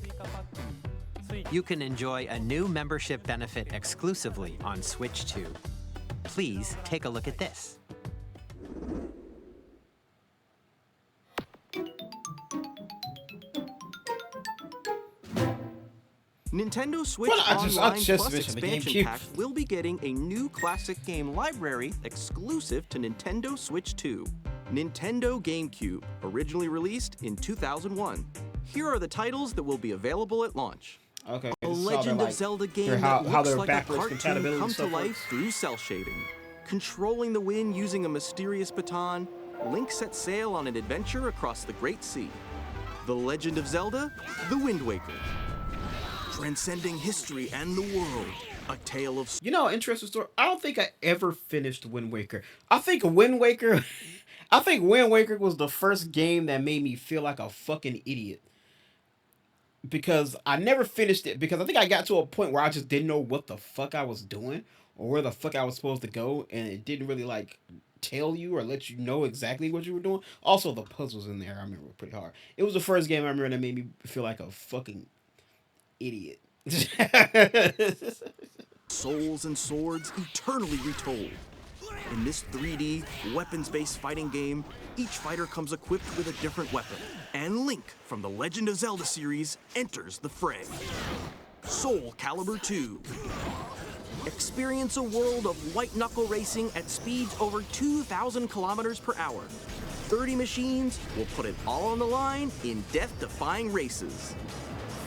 you can enjoy a new membership benefit exclusively on Switch 2. Please take a look at this. Nintendo Switch Well, I Online just Plus mentioned the Expansion GameCube. Pack will be getting a new classic game library exclusive to Nintendo Switch 2. Nintendo GameCube, originally released in 2001. Here are the titles that will be available at launch. Okay. A Legend of Zelda game that looks like a cartoon come to life through cell shading. Controlling the wind using a mysterious baton, Link sets sail on an adventure across the Great Sea. The Legend of Zelda: The Wind Waker. Transcending history and the world. A tale of... You know, interesting story. I don't think I ever finished Wind Waker. I think Wind Waker was the first game that made me feel like a fucking idiot. Because I never finished it, because I think I got to a point where I just didn't know what the fuck I was doing or where the fuck I was supposed to go, and it didn't really like tell you or let you know exactly what you were doing. Also, the puzzles in there I remember were pretty hard. It was the first game I remember that made me feel like a fucking idiot. Souls and swords eternally retold. In this 3D, weapons-based fighting game, each fighter comes equipped with a different weapon, and Link from the Legend of Zelda series enters the fray. Soul Calibur 2. Experience a world of white-knuckle racing at speeds over 2,000 kilometers per hour. 30 machines will put it all on the line in death-defying races.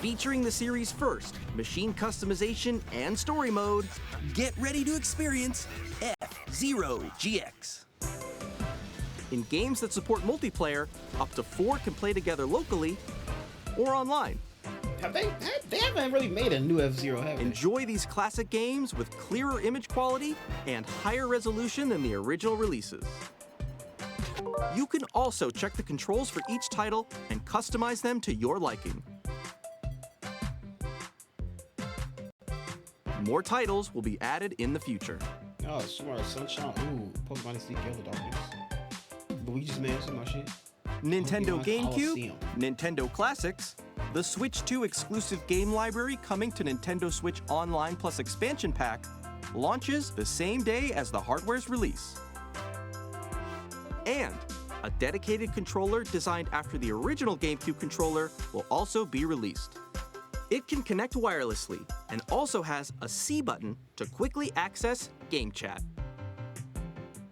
Featuring the series' first machine customization and story mode, get ready to experience F-Zero GX. In games that support multiplayer, up to 4 can play together locally or online. They haven't really made a new F-Zero, have they? Enjoy these classic games with clearer image quality and higher resolution than the original releases. You can also check the controls for each title and customize them to your liking. More titles will be added in the future. Oh, Smart Sunshine. Ooh, Pokemon Sleep Yellow Darkness. Luigi's Mansion, my shit. Nintendo Pokemon GameCube, Coliseum. Nintendo Classics, the Switch 2 exclusive game library coming to Nintendo Switch Online Plus Expansion Pack launches the same day as the hardware's release. And a dedicated controller designed after the original GameCube controller will also be released. It can connect wirelessly and also has a C button to quickly access Game Chat.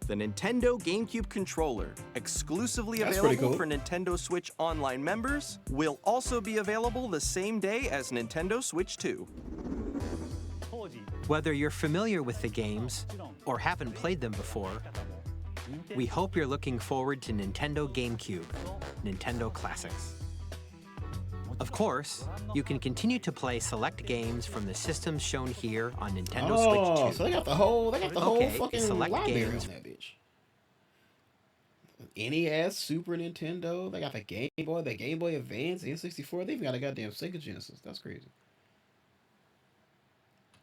The Nintendo GameCube controller, exclusively That's pretty available cool. for Nintendo Switch Online members, will also be available the same day as Nintendo Switch 2. Whether you're familiar with the games or haven't played them before, we hope you're looking forward to Nintendo GameCube, Nintendo Classics. Of course, you can continue to play select games from the systems shown here on Nintendo Switch 2. So they got the whole fucking select library games. on that bitch. NES, Super Nintendo, they got the Game Boy, the Game Boy Advance, N64. They even got a goddamn Sega Genesis. That's crazy.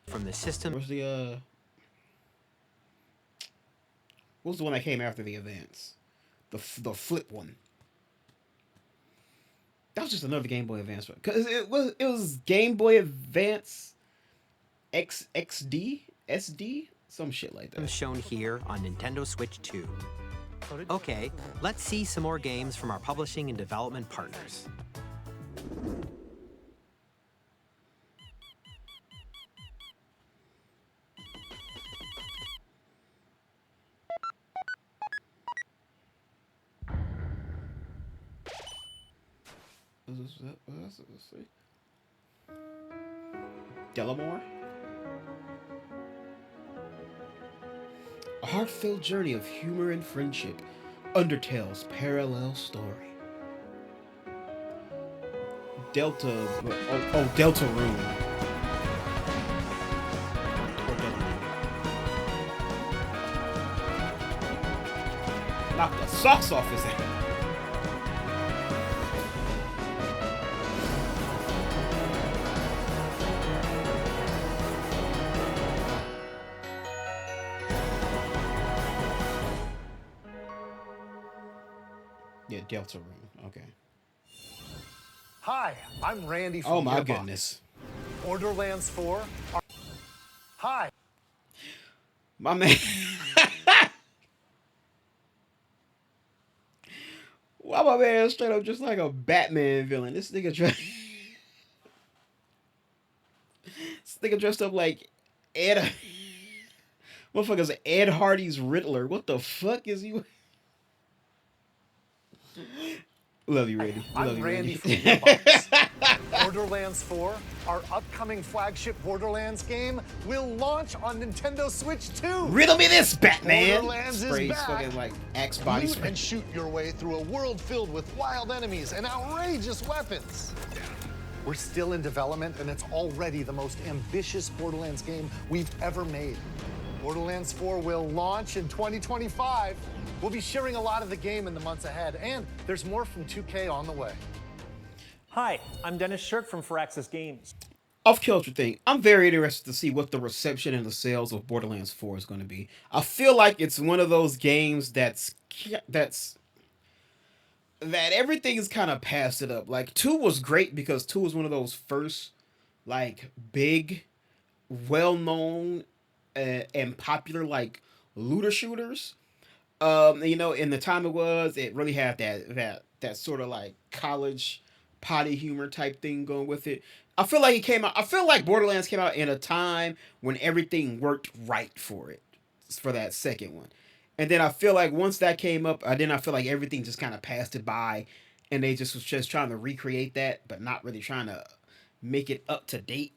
From the system. Where's the what was the one that came after the Advance? The flip one. That was just another Game Boy Advance one. Cause it was Game Boy Advance XD, SD, some shit like that. Shown here on Nintendo Switch 2. Okay, let's see some more games from our publishing and development partners. Let's see. Delamore? A heartfelt journey of humor and friendship. Undertale's parallel story. Delta... Oh, Delta Rune. Knock the socks off his head. Yeah, Delta Rune. Okay. Hi, I'm Randy from Oh my Gearbox. goodness. Borderlands 4. Hi. My man. Why my man straight up just like a Batman villain? This nigga dressed up like Ed. Motherfucker's Ed Hardy's Riddler. What the fuck is he? Love you, Randy. I'm Love you, Randy Randy. from Gearbox. Borderlands 4, our upcoming flagship Borderlands game, will launch on Nintendo Switch 2. Riddle me this, Batman. Borderlands is Sprays back. fucking like Axe body Loot spray. and shoot your way through a world filled with wild enemies and outrageous weapons. We're still in development, and it's already the most ambitious Borderlands game we've ever made. Borderlands 4 will launch in 2025. We'll be sharing a lot of the game in the months ahead, and there's more from 2K on the way. Hi, I'm Dennis Shirk from Firaxis Games. Off kilter thing. I'm very interested to see what the reception and the sales of Borderlands 4 is going to be. I feel like it's one of those games that everything is kind of passed it up. Like 2 was great because 2 was one of those first like big, well-known and popular like looter shooters. You know, in the time it really had that sort of like college potty humor type thing going with it. I feel like Borderlands came out in a time when everything worked right for that second one. And then I feel like once that came up, I feel like everything just kind of passed it by, and they was just trying to recreate that, but not really trying to make it up to date.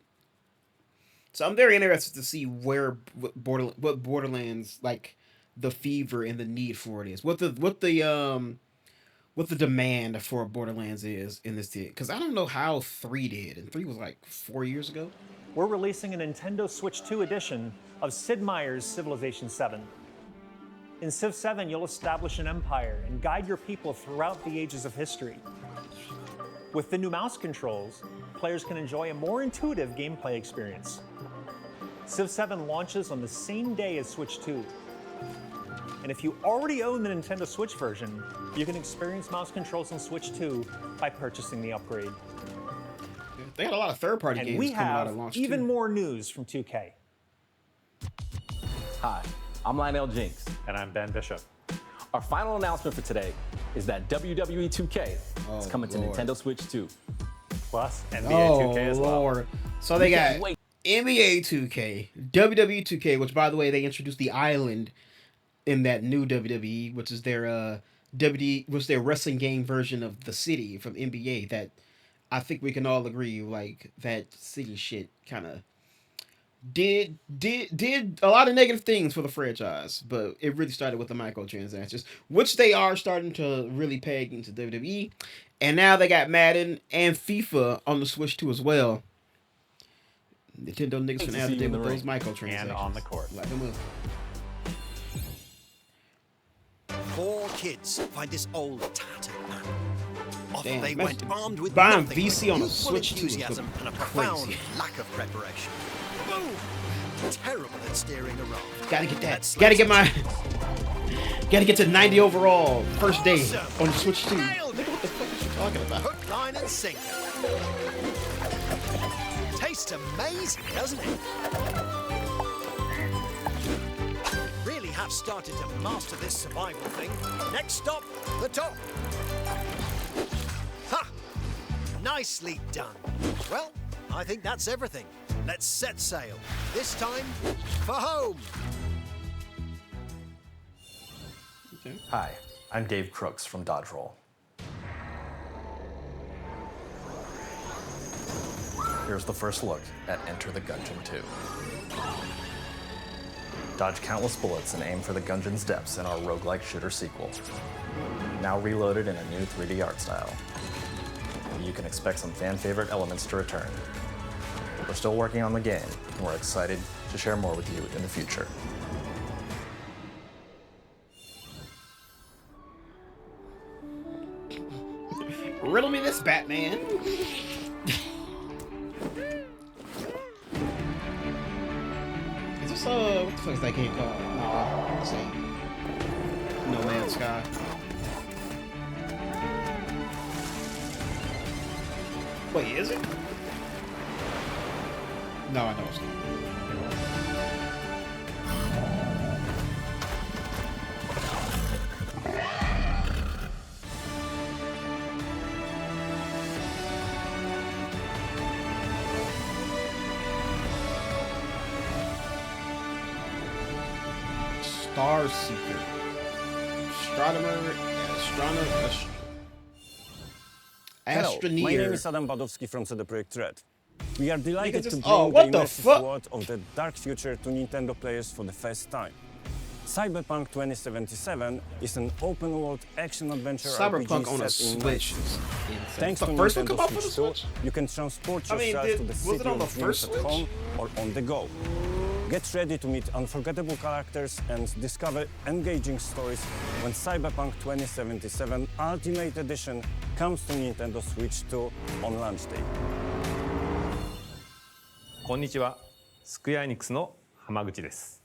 So I'm very interested to see what Borderlands, like the fever and the need for it is. What the demand for Borderlands is in this did, because I don't know how 3 did, and 3 was like 4 years ago. We're releasing a Nintendo Switch 2 edition of Sid Meier's Civilization 7. In Civ 7, you'll establish an empire and guide your people throughout the ages of history. With the new mouse controls, players can enjoy a more intuitive gameplay experience. Civ 7 launches on the same day as Switch 2. And if you already own the Nintendo Switch version, you can experience mouse controls on Switch 2 by purchasing the upgrade. They had a lot of third-party games coming out at launch. And we have even more news from 2K. Hi, I'm Lionel Jinks. And I'm Ben Bishop. Our final announcement for today is that WWE 2K is coming to Nintendo Switch 2. Plus NBA 2K as well. Lord. So they got NBA 2K, WWE 2K, which by the way, they introduced the island in that new WWE, which is their their wrestling game version of the city from NBA. That I think we can all agree, like that city shit kind of did a lot of negative things for the franchise, but it really started with the microtransactions, which they are starting to really peg into WWE, and now they got Madden and FIFA on the Switch 2 as well. Nintendo niggas finna have to deal with those microtransactions. And on the court. Like them up. 4 kids find this old tattered man. Off Damn, they went armed with buying nothing VC but on a youthful Switch 2 is enthusiasm and a crazy. profound lack of preparation. Boom! Terrible at steering a raft. Gotta get that. Gotta get to 90 overall first day on the Switch 2. What the fuck is you talking about? Hook, line, and sinker. Tastes amazing, doesn't it? Really have started to master this survival thing. Next stop, the top. Ha! Nicely done. Well, I think that's everything. Let's set sail. This time, for home. Hi, I'm Dave Crooks from Dodge Roll. Here's the first look at Enter the Gungeon 2. Dodge countless bullets and aim for the Gungeon's depths in our roguelike shooter sequel. Now reloaded in a new 3D art style. You can expect some fan-favorite elements to return. We're still working on the game, and we're excited to share more with you in the future. Riddle me this, Batman. Is this what the fuck is that game called? No Man's Sky. Wait, is it? No, I know it's not. Star Seeker. Astronomer. Hello, my name Astroneer. is Adam Badowski from CD Projekt Red. We are delighted to just- bring oh, what the the immersive fuck? world of the dark future to Nintendo players for the first time. Cyberpunk 2077 is an open-world action-adventure Cyberpunk RPG on a set in Switch. Night. Insane. Thanks The to first one Nintendo come out for the Switch 2, you can transport I mean, yourself to the was city it on the of first dreams at Switch? home or on the go. Get ready to meet unforgettable characters and discover engaging stories when Cyberpunk 2077 Ultimate Edition comes to Nintendo Switch 2 on launch day. こんにちは、スクエアエニックスの浜口です。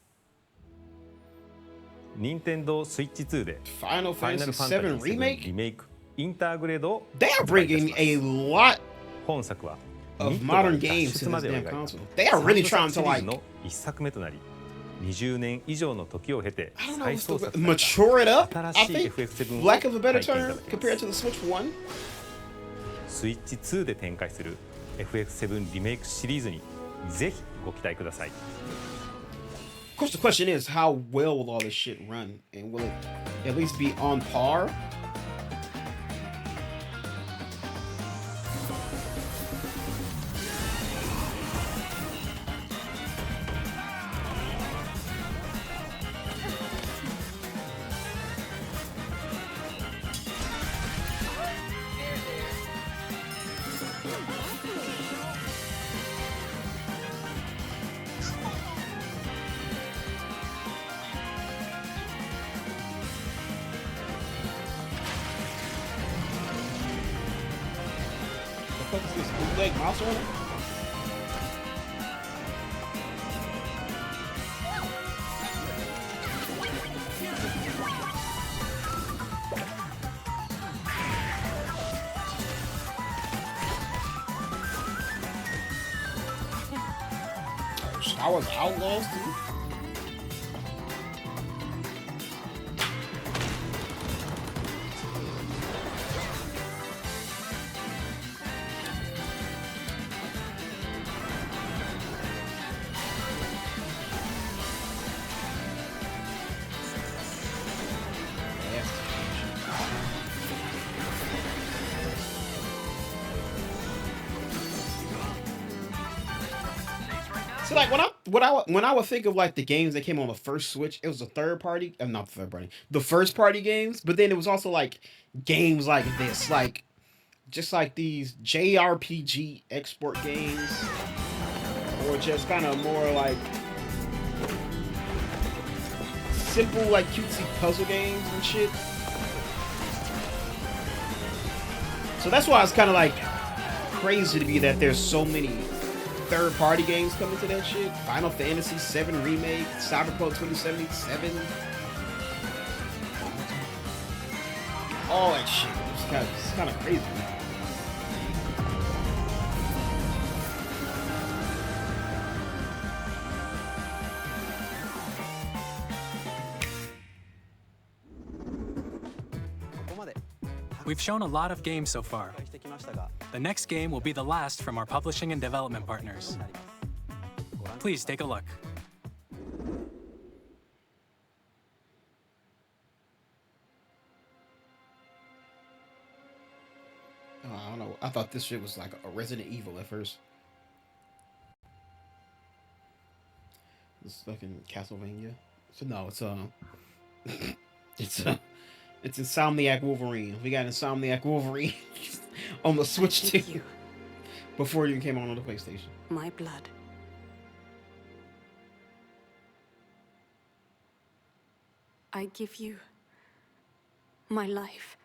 任天堂スイッチ2で Final Fantasy VII Remake? リメイクインターグレードを They are bringing a lot 本作は of ニットが modern 脱 games 出 to ま this でを damn 描いた console. They are really サン trying ド to サークシリー like ズの一作目となり、20年以上の時を経て I don't know, 再 it's 創 the- 作 mature it up. 新 I しい think, FF7 を lack of a better 体験いた term だきます compared to the Switch One. スイッチ2で展開する FF7 リメイクシリーズにぜひご期待ください。 Of course, the question is, how well will all this shit run, and will it at least be on par? The fuck is this bootleg Monster Hunter? Oh, Star Wars Outlaws, dude. So like when I would think of like the games that came on the first Switch, it was the third party, not the third party, the first party games. But then it was also like games like this, like just like these JRPG export games, or just kind of more like simple like cutesy puzzle games and shit. So that's why it's kind of like crazy to me that there's so many third-party games coming to that shit. Final Fantasy VII Remake, Cyberpunk 2077, all that shit. It's kind of crazy. We've shown a lot of games so far. The next game will be the last from our publishing and development partners. Please take a look. Oh, I don't know. I thought this shit was like a Resident Evil at first. This fucking Castlevania. So no, it's Insomniac Wolverine. We got Insomniac Wolverine on the Switch too. Before it even came on the PlayStation. My blood. I give you my life.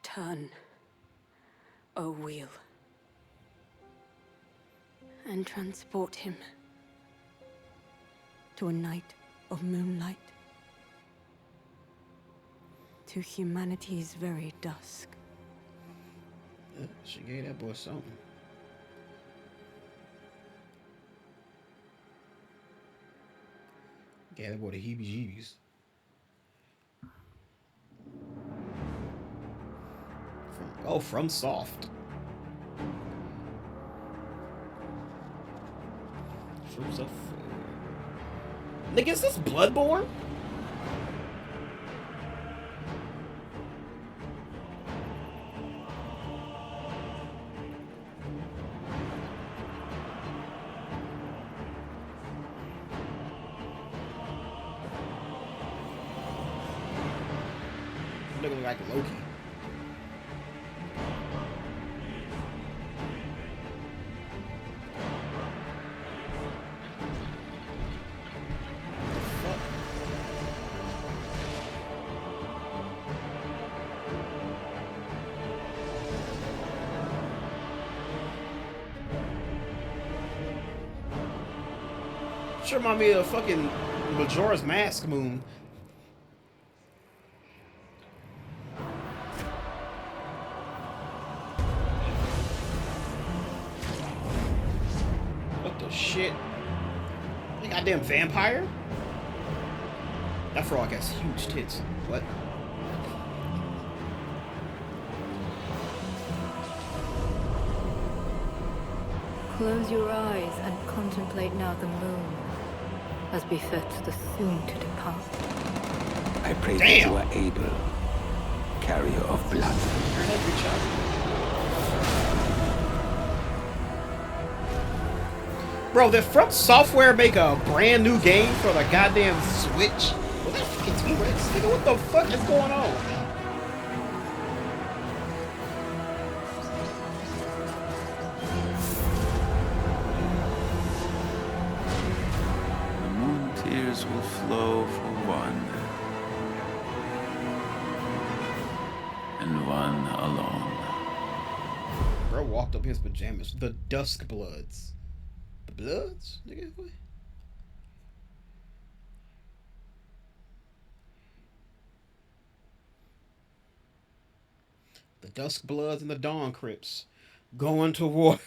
Turn, O wheel, and transport him to a night of moonlight, to humanity's very dusk. She gave that boy something. Gave that boy the heebie-jeebies. From Soft. From Soft. Nigga, is this Bloodborne? nigga like Loki. Sure remind me of fucking Majora's Mask Moon. What the shit? You goddamn vampire? That frog has huge tits. What? Close your eyes and contemplate now the moon, as befits the soon to depart. I pray that you are able, carrier of blood. Bro, did From Software make a brand new game for the goddamn Switch? Was that fucking T-Rex? Nigga, what the fuck is going on? The moon tears will flow for one, and one alone. Bro walked up in his pajamas. The Dusk Bloods. The Bloods? Nigga, what? The Dusk Bloods and the Dawn Crips going to war.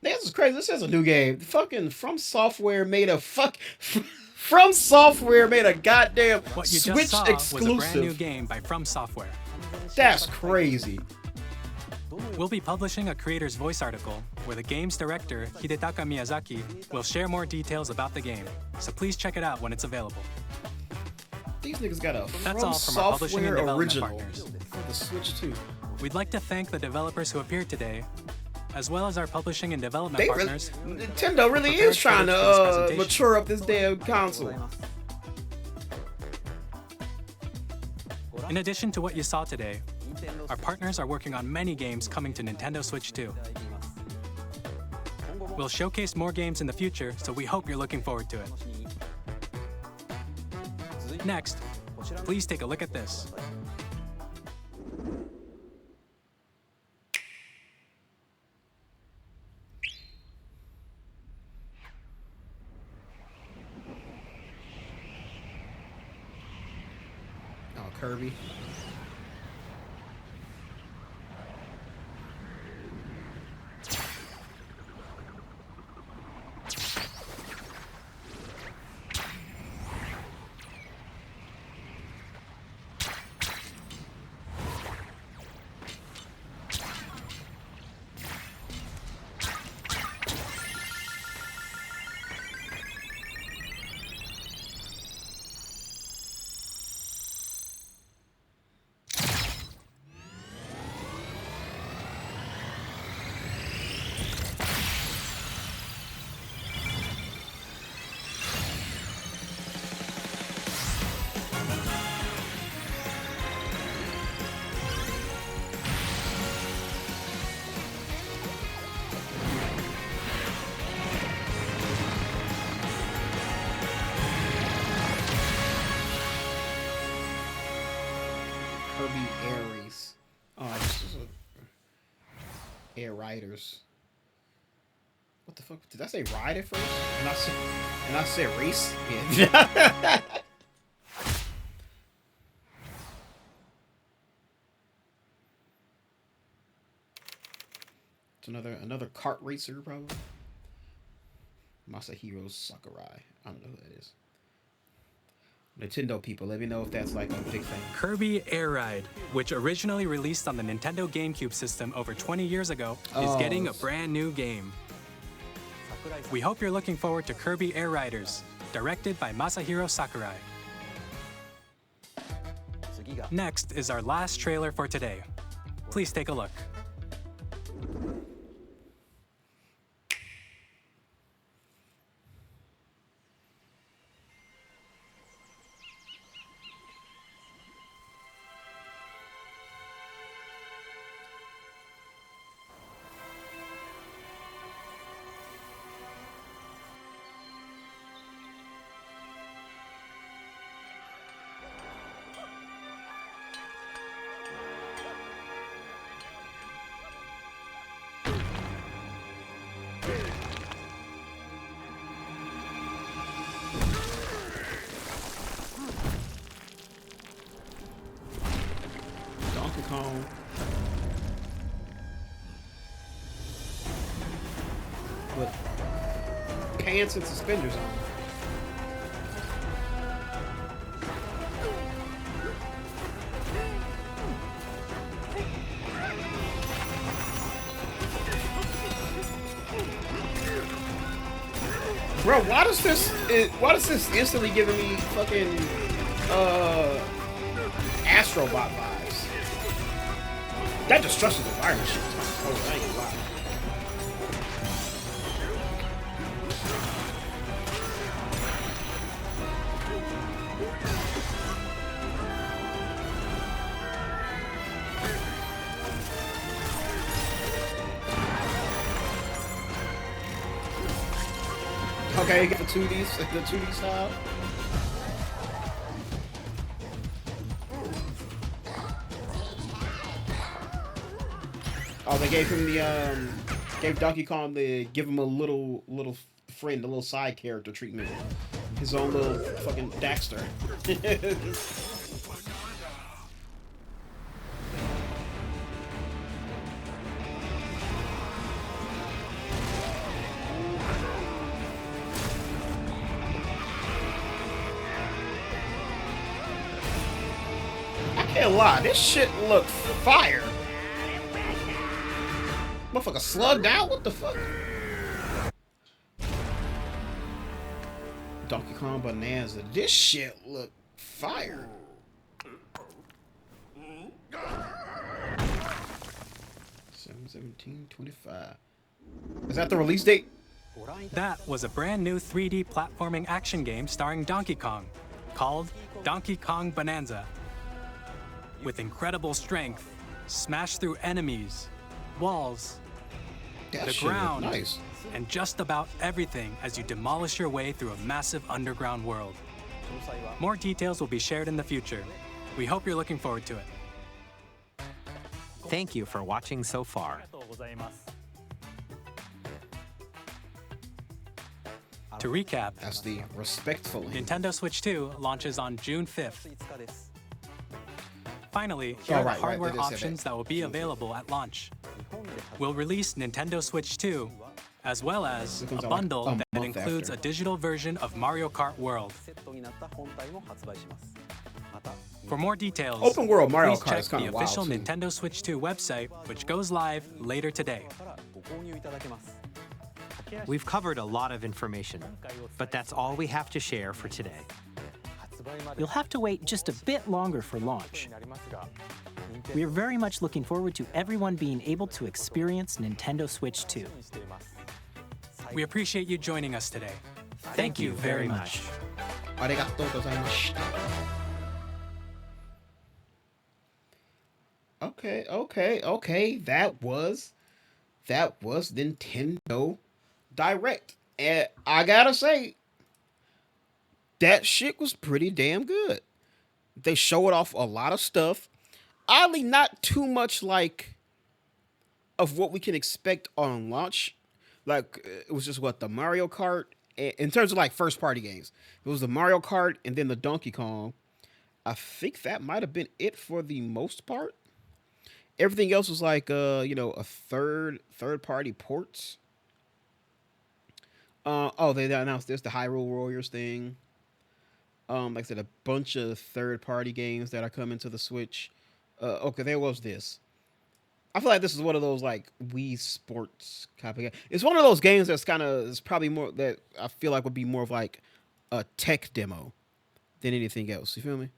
This is crazy. This is a new game. Fucking From Software made a From Software made a goddamn What you Switch just saw exclusive. was a brand new game by From Software. That's crazy. We'll be publishing a creator's voice article where the game's director, Hidetaka Miyazaki, will share more details about the game. So please check it out when it's available. These niggas got a That's From all from our publishing and Software development original partners. for the Switch too. We'd like to thank the developers who appeared today, as well as our publishing and development They partners. Nintendo really prepared is trying footage to for this presentation. mature up this damn console. In addition to what you saw today, our partners are working on many games coming to Nintendo Switch 2. We'll showcase more games in the future, so we hope you're looking forward to it. Next, please take a look at this. Oh, Kirby. Kirby Aries. Oh, this is Air Riders. What the fuck? Did I say ride at first? And I said race? Yeah. It's another kart racer, probably. Masahiro Sakurai. I don't know who that is. Nintendo people, let me know if that's like a big thing. Kirby Air Ride, which originally released on the Nintendo GameCube system over 20 years ago, is getting a brand new game. We hope you're looking forward to Kirby Air Riders, directed by Masahiro Sakurai. Next is our last trailer for today. Please take a look. Donkey Kong. With pants and suspenders on. Bro, why does this instantly giving me fucking Astrobot vibes? That destructive environment shit. Oh, I ain't gonna lie. Okay, get the 2D style. Oh, they gave him the gave Donkey Kong give him a little friend, a little side character treatment. His own little fucking Daxter. Can't lie, this shit look fire. Motherfucker slugged out? What the fuck? Donkey Kong Bonanza. This shit look fire. $7/17/25. Is that the release date? That was a brand new 3D platforming action game starring Donkey Kong, called Donkey Kong Bonanza. With incredible strength, smash through enemies, walls, the ground, nice. And just about everything as you demolish your way through a massive underground world. More details will be shared in the future. We hope you're looking forward to it. Thank you for watching so far. To recap, that's the respectful Nintendo Switch 2 launches on June 5th. Finally, here are the hardware options that will be available at launch. We'll release Nintendo Switch 2, as well as a bundle that includes a digital version of Mario Kart World. For more details, Open World Mario please Kart check is kinda the wild, official too. Nintendo Switch 2 website, which goes live later today. We've covered a lot of information, but that's all we have to share for today. You'll have to wait just a bit longer for launch. We are very much looking forward to everyone being able to experience Nintendo Switch 2. We appreciate you joining us today. Thank you very much. Arigatou gozaimasu. Okay. That was Nintendo Direct. And I gotta say, that shit was pretty damn good. They showed off a lot of stuff. Oddly, not too much like of what we can expect on launch. Like, it was just the Mario Kart. In terms of like first party games, it was the Mario Kart and then the Donkey Kong. I think that might have been it for the most part. Everything else was like a third party ports. They announced there's the Hyrule Warriors thing. Like I said, a bunch of third-party games that are coming to the Switch. Okay, there was this. I feel like this is one of those like Wii Sports type of game. It's one of those games that's it's probably more that I feel like would be more of like a tech demo than anything else. You feel me?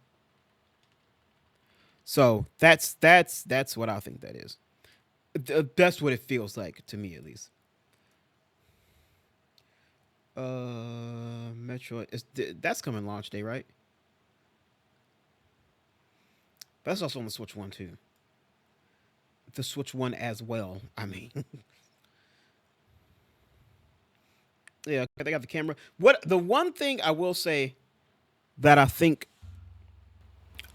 So that's what I think that is. That's what it feels like to me, at least. Metroid that's coming launch day, right? That's also on the Switch 1 too. The Switch 1 as well, I mean. Yeah, they got the camera. The one thing I will say that I think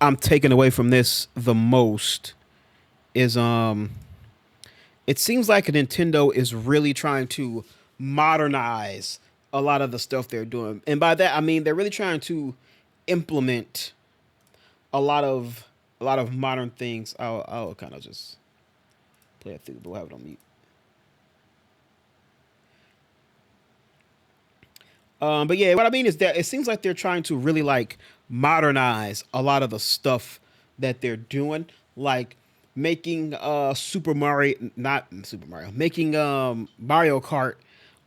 I'm taking away from this the most is it seems like Nintendo is really trying to modernize a lot of the stuff they're doing. And by that I mean they're really trying to implement a lot of modern things. I'll kind of just play it through, but we'll have it on mute. But yeah, what I mean is that it seems like they're trying to really like modernize a lot of the stuff that they're doing, like making making Mario Kart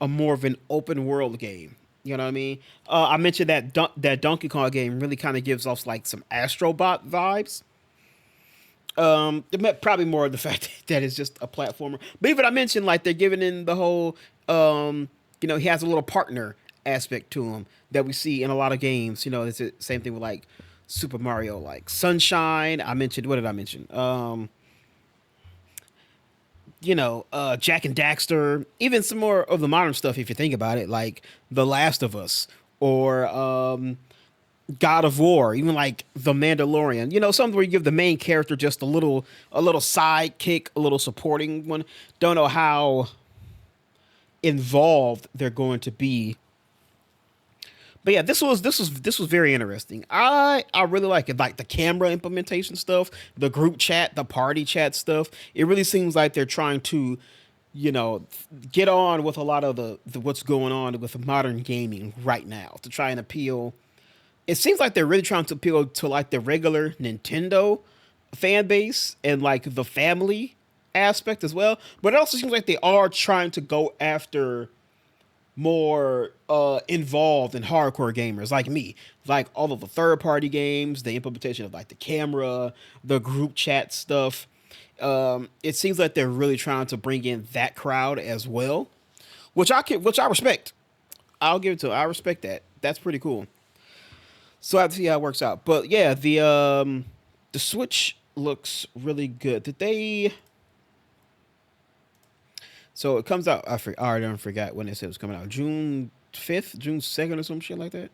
a more of an open world game. You know what I mean? I mentioned that that Donkey Kong game really kind of gives off like some Astrobot vibes. Probably more of the fact that it's just a platformer. But even I mentioned like they're giving in the whole, he has a little partner aspect to him that we see in a lot of games. You know, it's the same thing with like Super Mario, like Sunshine. I mentioned, what did I mention? Jak and Daxter, even some more of the modern stuff if you think about it, like The Last of Us or God of War, even like The Mandalorian. You know, something where you give the main character just a little sidekick, a little supporting one. Don't know how involved they're going to be. But yeah, this was very interesting. I really like it, like the camera implementation stuff, the group chat, the party chat stuff. It really seems like they're trying to, get on with a lot of the what's going on with modern gaming right now to try and appeal. It seems like they're really trying to appeal to like the regular Nintendo fan base and like the family aspect as well. But it also seems like they are trying to go after more involved and hardcore gamers like me, like all of the third-party games, the implementation of like the camera, the group chat stuff. It seems like they're really trying to bring in that crowd as well, which I respect. I'll give it to them. I respect that. That's pretty cool. So I have to see how it works out. But yeah, the Switch looks really good. Did they? So it comes out, I already forgot when it said it was coming out. June 5th, June 2nd or some shit like that.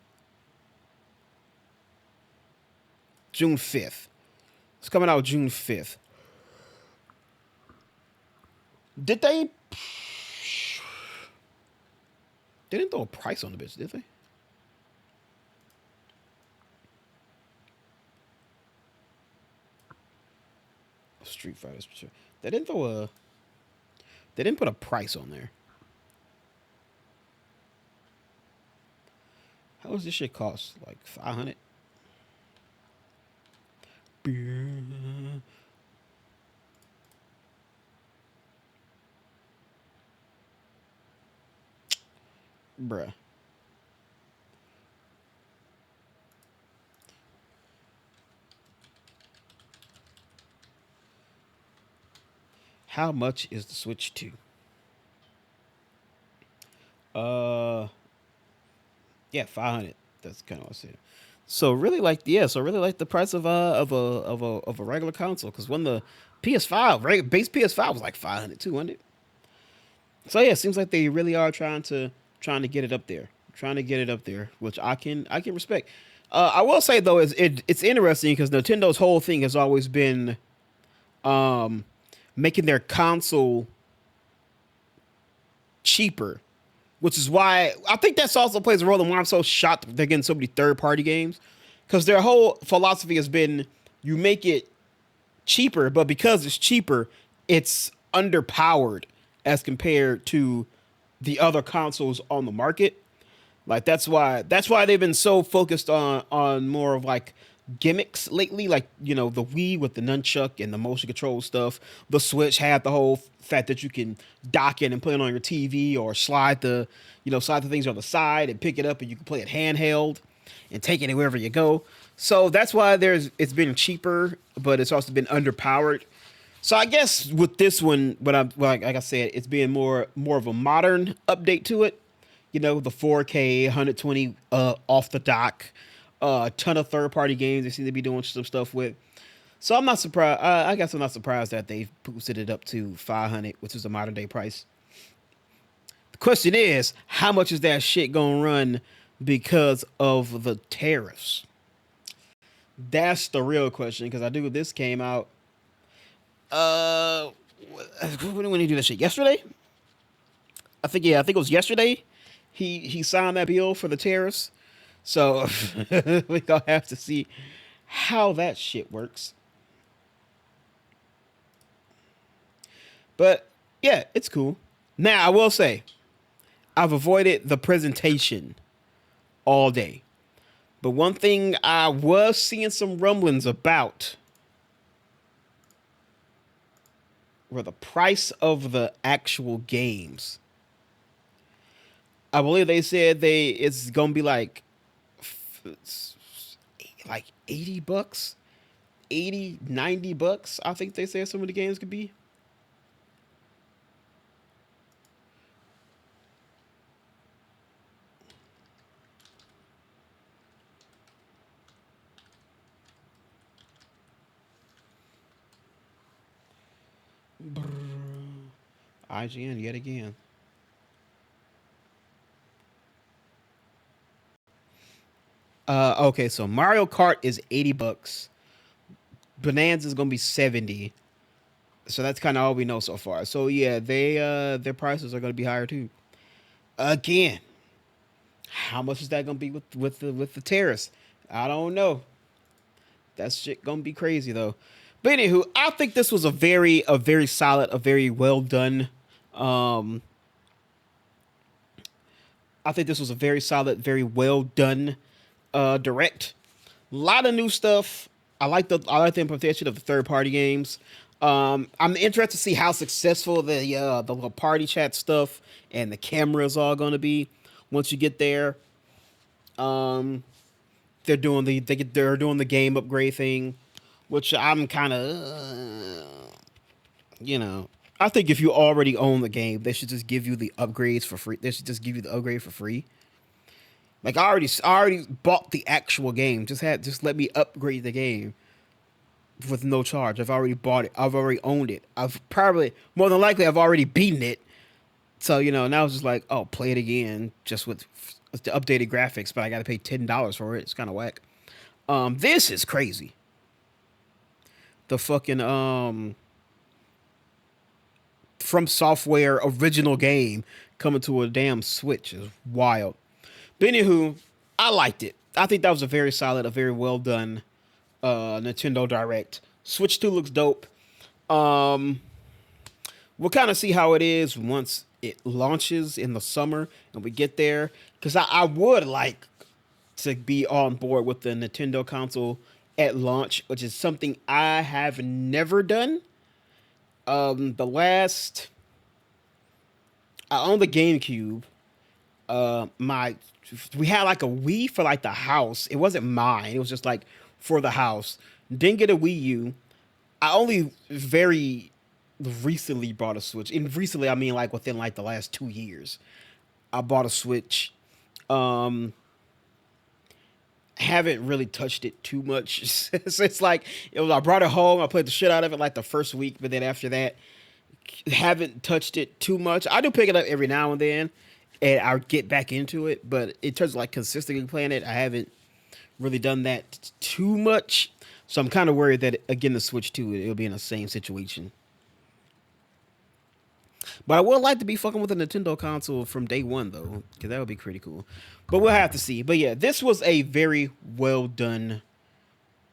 June 5th. It's coming out June 5th. Did they? They didn't throw a price on the bitch, did they? Street Fighter. They didn't throw a... They didn't put a price on there. How much this shit cost? Like 500? Bruh. How much is the Switch 2? Yeah, 500. That's kind of what I said. So really like the price of a regular console, because when the PS5 base PS5 was like 500, 200. So yeah, it seems like they really are trying to get it up there, which I can respect. I will say though, it's interesting because Nintendo's whole thing has always been making their console cheaper, which is why I think that's also plays a role in why I'm so shocked they're getting so many third-party games, because their whole philosophy has been you make it cheaper, but because it's cheaper, it's underpowered as compared to the other consoles on the market. Like that's why they've been so focused on more of like gimmicks lately, like the Wii with the nunchuck and the motion control stuff. The Switch had the whole fact that you can dock it and play it on your TV, or slide the things on the side and pick it up, and you can play it handheld and take it wherever you go. So that's why it's been cheaper, but it's also been underpowered. So I guess with this one, like I said, it's being more of a modern update to it. The 4K 120 off the dock. A ton of third-party games they seem to be doing some stuff with. So I'm not surprised. I guess I'm not surprised that they've boosted it up to 500, which is a modern-day price. The question is, how much is that shit gonna run because of the tariffs? That's the real question, because this came out... when did we do that shit? Yesterday? I think it was yesterday. He signed that bill for the tariffs. So we gonna have to see how that shit works. But yeah, it's cool. Now I will say, I've avoided the presentation all day. But one thing I was seeing some rumblings about were the price of the actual games. I believe they said it's gonna be like $80, 80, $90. I think they said some of the games could be. IGN yet again. Okay, so Mario Kart is $80. Bonanza is gonna be $70. So that's kind of all we know so far. So yeah, their prices are gonna be higher too. Again, how much is that gonna be with the tariffs? I don't know. That shit gonna be crazy though. But anywho, I think this was a very solid, a very well done. I think this was a very solid, very well done direct. A lot of new stuff. I like the implementation of the third party games. I'm interested to see how successful the little party chat stuff and the cameras are going to be once you get there. They're doing the game upgrade thing, which I'm kind of, I think if you already own the game, they should just give you the upgrades for free. They should just give you the upgrade for free. Like I already bought the actual game. Just let me upgrade the game with no charge. I've already bought it. I've already owned it. More than likely I've already beaten it. So, now it's just like, oh, play it again just with the updated graphics, but I got to pay $10 for it. It's kind of whack. This is crazy. The fucking From Software original game coming to a damn Switch is wild. But anywho, I liked it. I think that was a very solid, a very well done Nintendo Direct. Switch 2 looks dope. We'll kind of see how it is once it launches in the summer and we get there. Because I would like to be on board with the Nintendo console at launch, which is something I have never done. I own the GameCube. We had like a Wii for like the house. It wasn't mine. It was just like for the house. Didn't get a Wii U. I only very recently bought a Switch. And recently, I mean like within like the last 2 years. I bought a Switch. Haven't really touched it too much. So it's like I brought it home. I played the shit out of it like the first week, but then after that, haven't touched it too much. I do pick it up every now and then, and I'll get back into it. But in terms of like consistently playing it, I haven't really done that too much. So I'm kind of worried that again the Switch 2 it'll be in the same situation. But I would like to be fucking with a Nintendo console from day one, though, because that would be pretty cool. But we'll have to see. But yeah, this was a very well done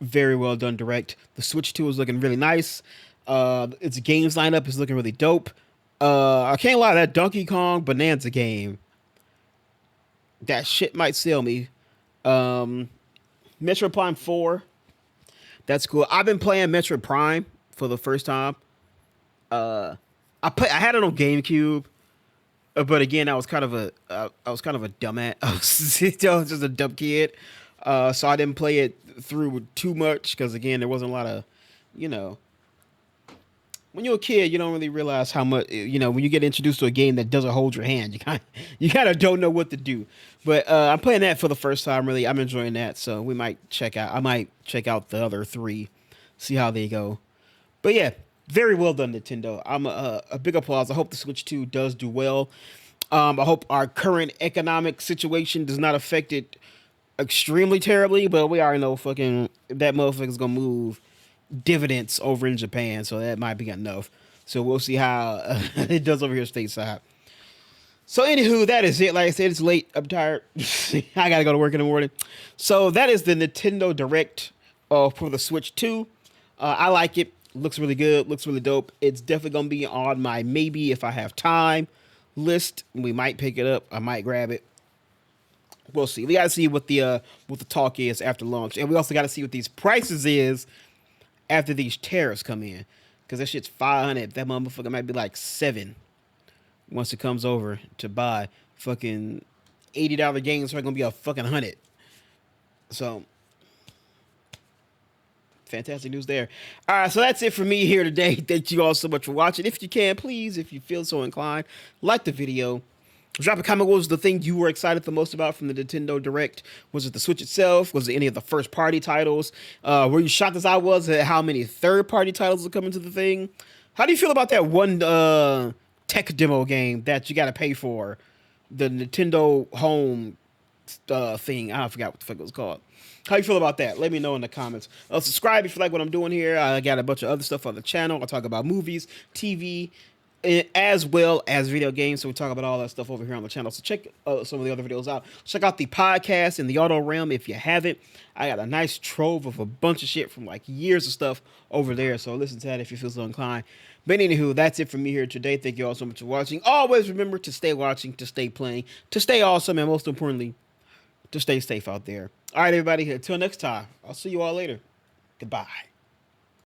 direct. The Switch 2 is looking really nice. Its games lineup is looking really dope. I can't lie, that Donkey Kong Bonanza game, that shit might sell me. Metroid Prime 4, that's cool. I've been playing Metroid Prime for the first time. I had it on GameCube, but again, I was kind of a dumbass. I was just a dumb kid, so I didn't play it through too much because again, there wasn't a lot of, when you're a kid, you don't really realize how much, when you get introduced to a game that doesn't hold your hand, you kind of don't know what to do. But I'm playing that for the first time. Really, I'm enjoying that. So I might check out the other 3, see how they go. But yeah. Very well done, Nintendo. I'm a big applause. I hope the Switch 2 does do well. I hope our current economic situation does not affect it extremely terribly, but we already know fucking that motherfucker's gonna move dividends over in Japan, so that might be enough. So we'll see how it does over here stateside. So anywho, that is it. Like I said, it's late. I'm tired. I gotta go to work in the morning. So that is the Nintendo Direct for the Switch 2. I like it. Looks really good. Looks really dope. It's definitely gonna be on my maybe if I have time list. We might pick it up. I might grab it. We'll see. We gotta see what the talk is after launch, and we also gotta see what these prices is after these tariffs come in, because that shit's $500. That motherfucker might be like $7 once it comes over to buy. Fucking $80 games are gonna be a fucking $100. So fantastic news there. All right, so that's it for me here today. Thank you all so much for watching. If you can, please, if you feel so inclined, like the video. Drop a comment. What was the thing you were excited the most about from the Nintendo Direct? Was it the Switch itself? Was it any of the first-party titles? Were you shocked as I was at how many third-party titles are coming to the thing? How do you feel about that one tech demo game that you got to pay for? The Nintendo Home thing. I forgot what the fuck it was called. How you feel about that? Let me know in the comments. Subscribe if you like what I'm doing here. I got a bunch of other stuff on the channel. I talk about movies, TV, as well as video games. So we talk about all that stuff over here on the channel. So check some of the other videos out. Check out the podcast in the Auto Realm if you haven't. I got a nice trove of a bunch of shit from like years of stuff over there. So listen to that if you feel so inclined. But anywho, that's it from me here today. Thank you all so much for watching. Always remember to stay watching, to stay playing, to stay awesome, and most importantly, to stay safe out there. All right, everybody. Until next time, I'll see you all later. Goodbye.